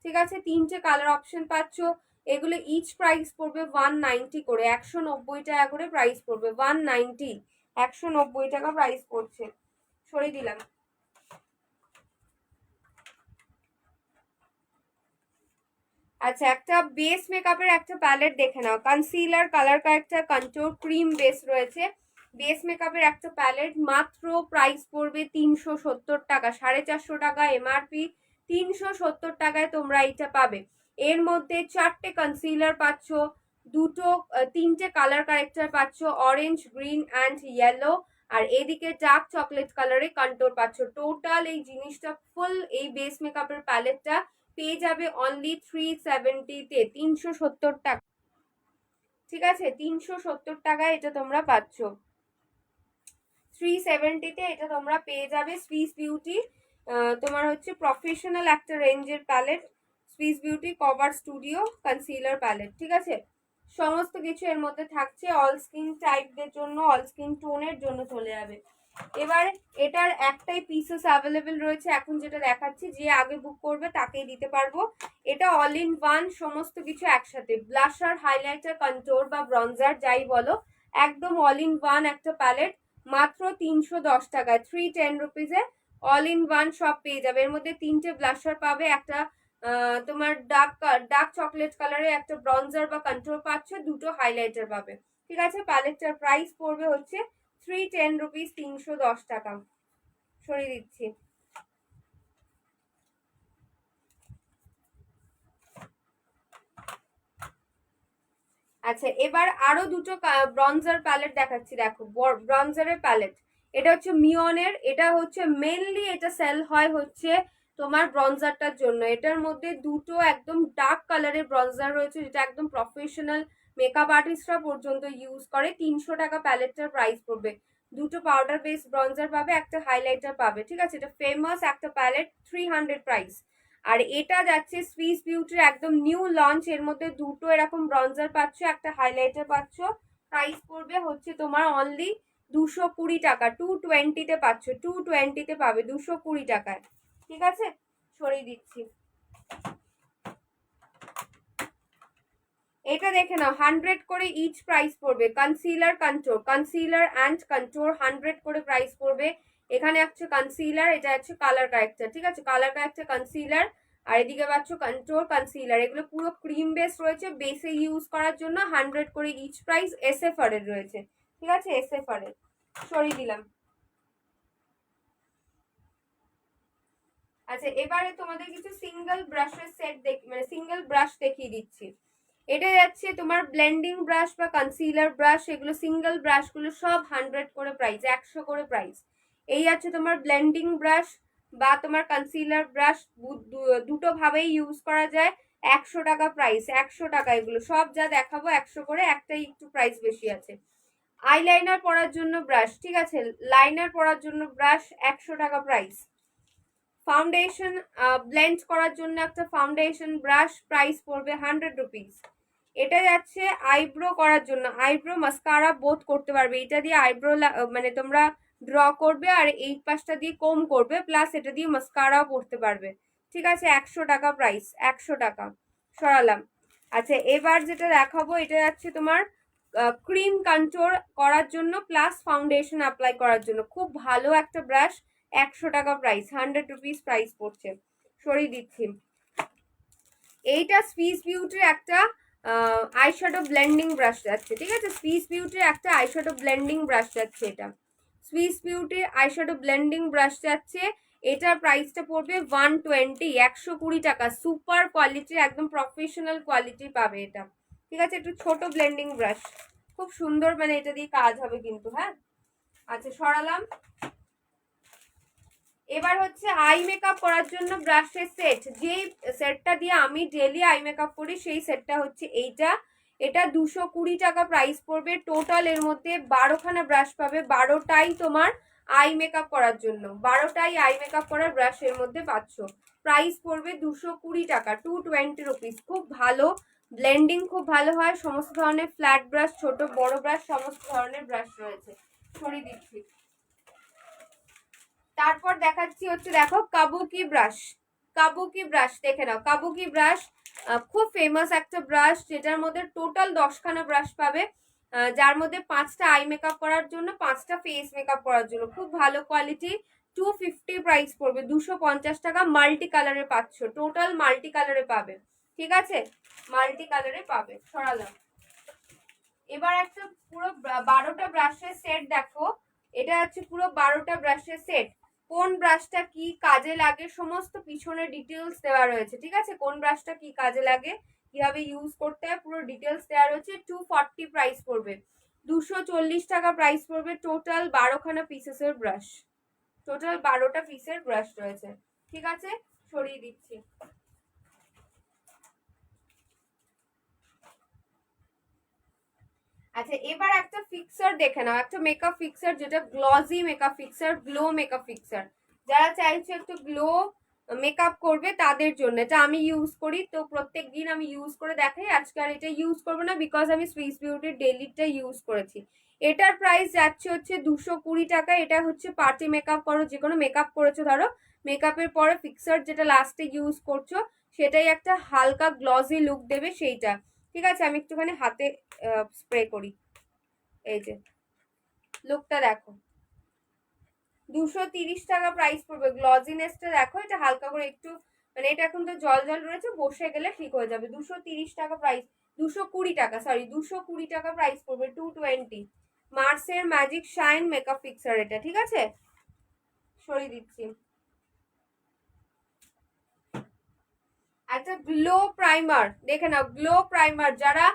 ঠিক আছে, 3টে কালার অপশন পাচ্ছ। এগুলো ইচ প্রাইস পড়বে 190 করে, 190 টাকা করে প্রাইস পড়বে। 190, 190 টাকা প্রাইস পড়ছে। সরিয়ে দিলাম। আচ্ছা, একটা বেস মেকআপের একটা প্যালেট দেখে নাও। Concealer, colour corrector, control, cream base রয়েছে। বেস মেকআপের একটা প্যালেট, মাত্র প্রাইস পড়বে 370 টাকা, 450 টাকা এমআরপি। 370 টাকায় তোমরা এইটা পাবে। এর মধ্যে 4টে কনসিলার পাচ্ছ, তিনটে কালার কারেক্টার পাচ্ছ, অরেঞ্জ, গ্রিন অ্যান্ড ইয়েলো, আর এদিকে ডার্ক চকলেট কালারে কন্ট্রোল পাচ্ছ। টোটাল এই জিনিসটা ফুল, এই বেস মেকআপের প্যালেটটা পেয়ে যাবে অনলি 370-তে, 370 টাকা। ঠিক আছে, 370 টাকায় এটা তোমরা পাচ্ছ। 370-তে এটা তোমরা পেয়ে যাবে। সুইস বিউটি তোমার হচ্ছে প্রফেশনাল একটা রেঞ্জের palette, Swiss beauty cover studio concealer palette. ঠিক আছে, সমস্ত কিছু এর মধ্যে থাকছে। অল স্কিন টাইপদের জন্য, অল স্কিন টোনের জন্য চলে যাবে। এবার এটার একটাই পিসেস অ্যাভেলেবেল রয়েছে এখন, যেটা দেখাচ্ছি, যে আগে বুক করবে তাকেই দিতে পারবো। এটা অল ইন ওয়ান, সমস্ত কিছু একসাথে, ব্লাশার, হাইলাইটার, কন্ট্রোর বা ব্রঞ্জার যাই বলো, একদম অল ইন ওয়ান একটা প্যালেট। মাত্র 310 টাকায়, 310 রুপিজে অল ইন ওয়ান সব পেয়ে যাবে। এর মধ্যে 3টে ব্লাশার পাবে, একটা তোমার ডার্ক চকলেট কালারে একটা ব্রঞ্জার বা কন্ট্রোল পাচ্ছ, 2টো হাইলাইটার পাবে। ঠিক আছে, প্যালেটটার প্রাইস পড়বে হচ্ছে 310 রুপিস, 310 টাকা। সরিয়ে দিচ্ছি। আচ্ছা এবার আরো দুটো ব্রঞ্জার প্যালেট দেখাচ্ছি, দেখো ব্রঞ্জারের প্যালেট। এটা হচ্ছে মিওনের, এটা হচ্ছে মেনলি এটা সেল হয় হচ্ছে তোমার ব্রঞ্জারটার জন্য। এটার মধ্যে দুটো একদম ডার্ক কালারের ব্রঞ্জার রয়েছে, যেটা একদম প্রফেশনাল মেকআপ আর্টিস্টরা পর্যন্ত ইউজ করে। 300 টাকা প্যালেটটার প্রাইস পড়বে। দুটো পাউডার বেস ব্রঞ্জার পাবে, একটা হাইলাইটার পাবে, ঠিক আছে। এটা ফেমাস একটা প্যালেট, 300 প্রাইস। আর এটা যাচ্ছে সুইস বিউটির একদম নিউ লঞ্চ, এর মধ্যে দুটো এরকম ব্রঞ্জার পাচ্ছ, একটা হাইলাইটার পাচ্ছ। প্রাইস পড়বে হচ্ছে তোমার অনলি 220 টাকা, 220-তে পাচ্ছ, 220-তে পাবে 220 টাকায়, ঠিক আছে। সরিয়ে দিচ্ছি। এটা দেখে নাও, 100 করে ইচ প্রাইস পড়বে। কনসিলার অ্যান্ড কন্ট্রোর 100 করে প্রাইস পড়বে। এখানে হচ্ছে কনসিলার, এটা হচ্ছে কালার কারেক্টার, ঠিক আছে। কালার কারেক্টার কনসিলার, আর এদিকে পাচ্ছ কন্ট্রোর কনসিলার। এগুলো পুরো ক্রিম বেস রয়েছে, বেসে ইউজ করার জন্য 100 করে ইচ প্রাইস। এসএফআর এর রয়েছে, ঠিক আছে, এসএফআর এর। সরিয়ে দিলাম। আচ্ছা এবারে তোমাদের কিছু সিঙ্গেল ব্রাশের সেট মানে সিঙ্গেল ব্রাশ দেখিয়ে দিচ্ছি। এটা যাচ্ছে তোমার ব্লেন্ডিং ব্রাশ বা কনসিলার ব্রাশ, এগুলো সিঙ্গেল ব্রাশগুলো সব 100 করে প্রাইস, 100 করে প্রাইস। এই আছে তোমার ব্লেন্ডিং ব্রাশ বা তোমার কনসিলার ব্রাশ, দুটো ভাবেই ইউজ করা যায়। 100 টাকা প্রাইস, 100 টাকা। এগুলো সব যা দেখাবো 100 করে, একটাই একটু প্রাইস বেশি আছে। আইলাইনার পরার জন্য ব্রাশ, ঠিক আছে, লাইনার পরার জন্য ব্রাশ 100 টাকা প্রাইস। ফাউন্ডেশন ব্লেন্ড করার জন্য একটা ফাউন্ডেশন ব্রাশ, প্রাইস পড়বে 100 রুপিস। এটা যাচ্ছে আইব্রো করার জন্য, আইব্রো মাস্কারা বোথ করতে পারবে। এটা দিয়ে আইব্রো মানে তোমরা ড্র করবে, আর এই পাশটা দিয়ে কোম করবে, প্লাস এটা দিয়ে মাস্কারাও করতে পারবে, ঠিক আছে। 100 টাকা প্রাইস, 100 টাকা। সরালাম। আচ্ছা এবার যেটা দেখাবো, এটা যাচ্ছে তোমার ক্রিম কন্ট্রোল করার জন্য প্লাস ফাউন্ডেশন অ্যাপ্লাই করার জন্য, খুব ভালো একটা ব্রাশ। 100 টাকা প্রাইস, 100 রুপিস প্রাইস পড়ছে। সরিয়ে দিচ্ছি। এইটা সুইস বিউটির একটা আইশ্যাডো ব্লেন্ডিং ব্রাশ যাচ্ছে, ঠিক আছে। সুইস বিউটির একটা আইশ্যাডো ব্লেন্ডিং ব্রাশ যাচ্ছে, এটা সুইস বিউটির আইশ্যাডো ব্লেন্ডিং ব্রাশ যাচ্ছে। এটার প্রাইসটা পড়বে 120, 120 টাকা। সুপার কোয়ালিটির, একদম প্রফেশনাল কোয়ালিটি পাবে এটা, ঠিক আছে। একটু ছোট ব্লেন্ডিং ব্রাশ, খুব সুন্দর, মানে এটা দিয়ে কাজ হবে কিন্তু, হ্যাঁ। আচ্ছা সরালাম। এবার হচ্ছে আই মেকআপ করার জন্য ব্রাশের সেট, যেই সেটটা দিয়ে আমি ডেলি আই মেকআপ করি সেই সেটটা হচ্ছে এইটা। এটা 220 টাকা প্রাইস পড়বে। টোটাল এর মধ্যে 12খানা ব্রাশ পাবে, 12টাই তোমার আই মেকআপ করার জন্য, 12টাই আই মেকআপ করার ব্রাশ এর মধ্যে পাচ্ছ। প্রাইস পড়বে 220 টাকা, 220 রুপিস। খুব ভালো ব্লেন্ডিং, খুব ভালো হয়। সমস্ত ধরনের ফ্ল্যাট ব্রাশ, ছোট বড় ব্রাশ, সমস্ত ধরনের ব্রাশ রয়েছে। সরিয়ে দিচ্ছি। তারপর দেখাচ্ছি হচ্ছে, দেখো কাবুকি ব্রাশ। কাবুকি ব্রাশ দেখে নাও, কাবুকি ব্রাশ খুব ফেমাস একটা ব্রাশ, যেটার মধ্যে টোটাল 10খানা ব্রাশ পাবে, যার মধ্যে 5টা আই মেকআপ করার জন্য, 5টা ফেস মেকআপ করার জন্য। খুব ভালো কোয়ালিটি, 250 প্রাইস পড়বে, 250 টাকা। মাল্টি কালারে পাচ্ছ, টোটাল মাল্টি কালারে পাবে, ঠিক আছে, মাল্টি কালারে পাবে। সরালাম। এবার একটা পুরো 12টা ব্রাশের সেট দেখো। এটা হচ্ছে পুরো 12টা ব্রাশের সেট। কোন ব্রাশটা কি কাজে লাগে সমস্ত পিছনে ডিটেলস দেওয়া রয়েছে, ঠিক আছে। কোন ব্রাশটা কি কাজে লাগে, কিভাবে ইউজ করতে হয়, পুরো ডিটেলস দেওয়া রয়েছে। 240 প্রাইস পড়বে, 240 টাকা প্রাইস পড়বে। টোটাল 12খানা পিসেসের ব্রাশ, টোটাল 12টা পিসের ব্রাশ রয়েছে, ঠিক আছে। সরিয়ে দিচ্ছি। আচ্ছা এবার একটা ফিক্সার দেখে নাও, একটা মেকআপ ফিক্সার, যেটা glossy makeup fixer, glow makeup fixer. যারা চাইছে একটু গ্লো মেকআপ করবে তাদের জন্য, এটা আমি ইউজ করি, তো প্রত্যেক দিন আমি ইউজ করে দেখাই। আজকে আর এটা ইউজ করবো না, বিকজ আমি সুইস বিউটির ডেইলিটা ইউজ করেছি। এটার প্রাইস যাচ্ছে হচ্ছে 220 টাকা। এটা হচ্ছে পার্টি মেকআপ করো, যে কোনো মেকআপ করেছো, ধরো মেকআপের পরে ফিক্সার যেটা লাস্টে ইউজ করছো, সেটাই একটা হালকা গ্লজি লুক দেবে সেইটা, ঠিক আছে। আমি একটুখানি হাতে স্প্রে করি, এই যে লুকটা দেখো। 230 টাকা প্রাইস পড়বে। গ্লজিনেসটা দেখো, এটা হালকা করে একটু, মানে এটা এখন তো জল জল রয়েছে, বসে গেলে ঠিক হয়ে যাবে। 230 টাকা প্রাইস, 220 টাকা, সরি 220 টাকা প্রাইস পড়বে। 220। মার্সের ম্যাজিক শাইন মেকআপ ফিক্সার এটা, ঠিক আছে। সরিয়ে দিচ্ছি। একটা গ্লো প্রাইমার দেখে নাও, গ্লো প্রাইমার। যারা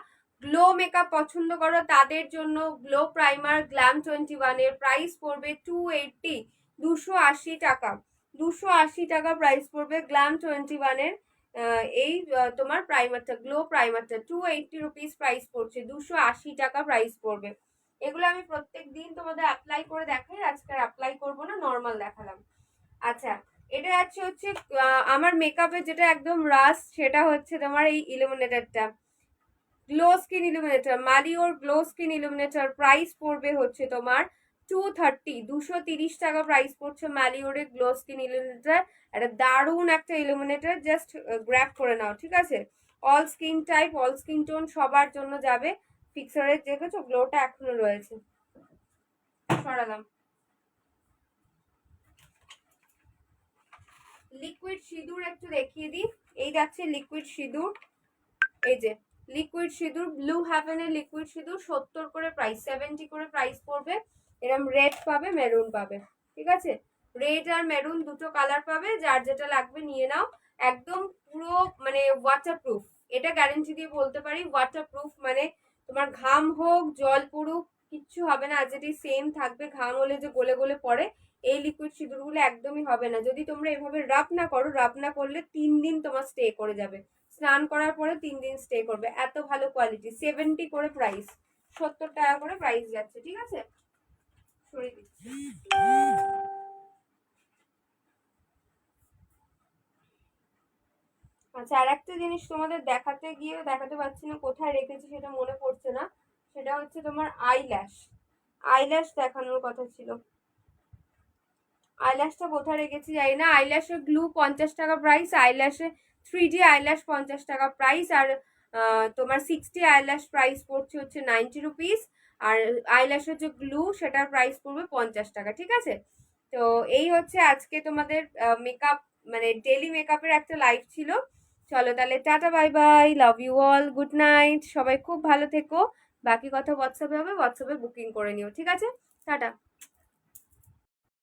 গ্লো মেকআপ পছন্দ করো তাদের জন্য গ্লো প্রাইমার গ্ল্যাম 21 প্রাইস পড়বে 280, 280 টাকা। 280 টাকা প্রাইস পড়বে গ্ল্যাম 21 এই তোমার প্রাইমারটা, গ্লো প্রাইমারটা 280 রুপিস প্রাইস পড়ছে, 280 টাকা প্রাইস পড়বে। এগুলো আমি প্রত্যেক দিন তোমাদের অ্যাপ্লাই করে দেখাই, আজকে অ্যাপ্লাই করবো না, নর্মাল দেখালাম। আচ্ছা, এটা হচ্ছে আমার মেকআপের যেটা একদম রাস, সেটা হচ্ছে তোমার এই ইলুমিনেটরটা, গ্লো স্কিন ইলুমিনেটর, মালিওর গ্লো স্কিন ইলুমিনেটর। প্রাইস পড়বে হচ্ছে তোমার 230, 230 টাকা প্রাইস পড়ছে মালিওরের গ্লো স্কিন ইলুমিনেটর। একটা দারুণ একটা ইলুমিনেটর, জাস্ট গ্র্যাব করে নাও, ঠিক আছে? All skin type, all skin tone সবার জন্য যাবে। ফিক্সারের দেখেছো গ্লোটা এখনো রয়েছে, সরালাম। লিকুইড সিঁদুর একটু দেখিয়ে দিই, এই যাচ্ছে লিকুইড সিঁদুর, এই যে লিকুইড সিঁদুর, ব্লু হ্যাভেনের লিকুইড সিঁদুর 70 করে প্রাইস, 70 করে প্রাইস পড়বে। এরম রেড পাবে, মেরুন পাবে, ঠিক আছে? রেড আর মেরুন দুটো কালার পাবে, যার যেটা লাগবে নিয়ে নাও। একদম পুরো মানে ওয়াটারপ্রুফ, এটা গ্যারেন্টি দিয়ে বলতে পারি, ওয়াটারপ্রুফ মানে তোমার ঘাম হোক জল পড়ুক কিচ্ছু হবে না, যেটি সেম থাকবে। ঘাম হলে যে গলে গলে পড়ে, এই লিকুইড সিঁদুরগুলো একদমই হবে না যদি তোমরা এভাবে রাব না করো। রাব না করলে 3 দিন তোমার স্টে করে যাবে, স্নান করার পরে 3 দিন স্টে করবে, এত ভালো কোয়ালিটি। 70 করে প্রাইস, 70 টাকা করে প্রাইস যাচ্ছে, ঠিক আছে? সরিয়ে দিচ্ছি। আচ্ছা, আর একটা জিনিস তোমাদের দেখাতে গিয়ে দেখাতে পারছি না, কোথায় রেখেছি সেটা মনে পড়ছে না। সেটা হচ্ছে তোমার আইল্যাশ, আইল্যাশ দেখানোর কথা ছিল। আইল্যাশটা কোথায় রেখেছি জানি না। আইল্যাশের গ্লু 50 টাকা প্রাইস, আইল্যাশে 3D আইল্যাশ 50 টাকা প্রাইস, আর তোমার 60 আইল্যাশ প্রাইস পড়ছে হচ্ছে 90 রুপিস। আর আইল্যাশের যে গ্লু সেটার প্রাইস পড়বে 50 টাকা, ঠিক আছে? তো এই হচ্ছে আজকে তোমাদের মেকআপ, মানে ডেলি মেকআপের একটা লাইভ ছিল। চলো তাহলে, টাটা, bye bye, love you all, good night, সবাই খুব ভালো থেকো। বাকি কথা হোয়াটসঅ্যাপে হবে, হোয়াটসঅ্যাপে বুকিং করে নিও, ঠিক আছে? টাটা।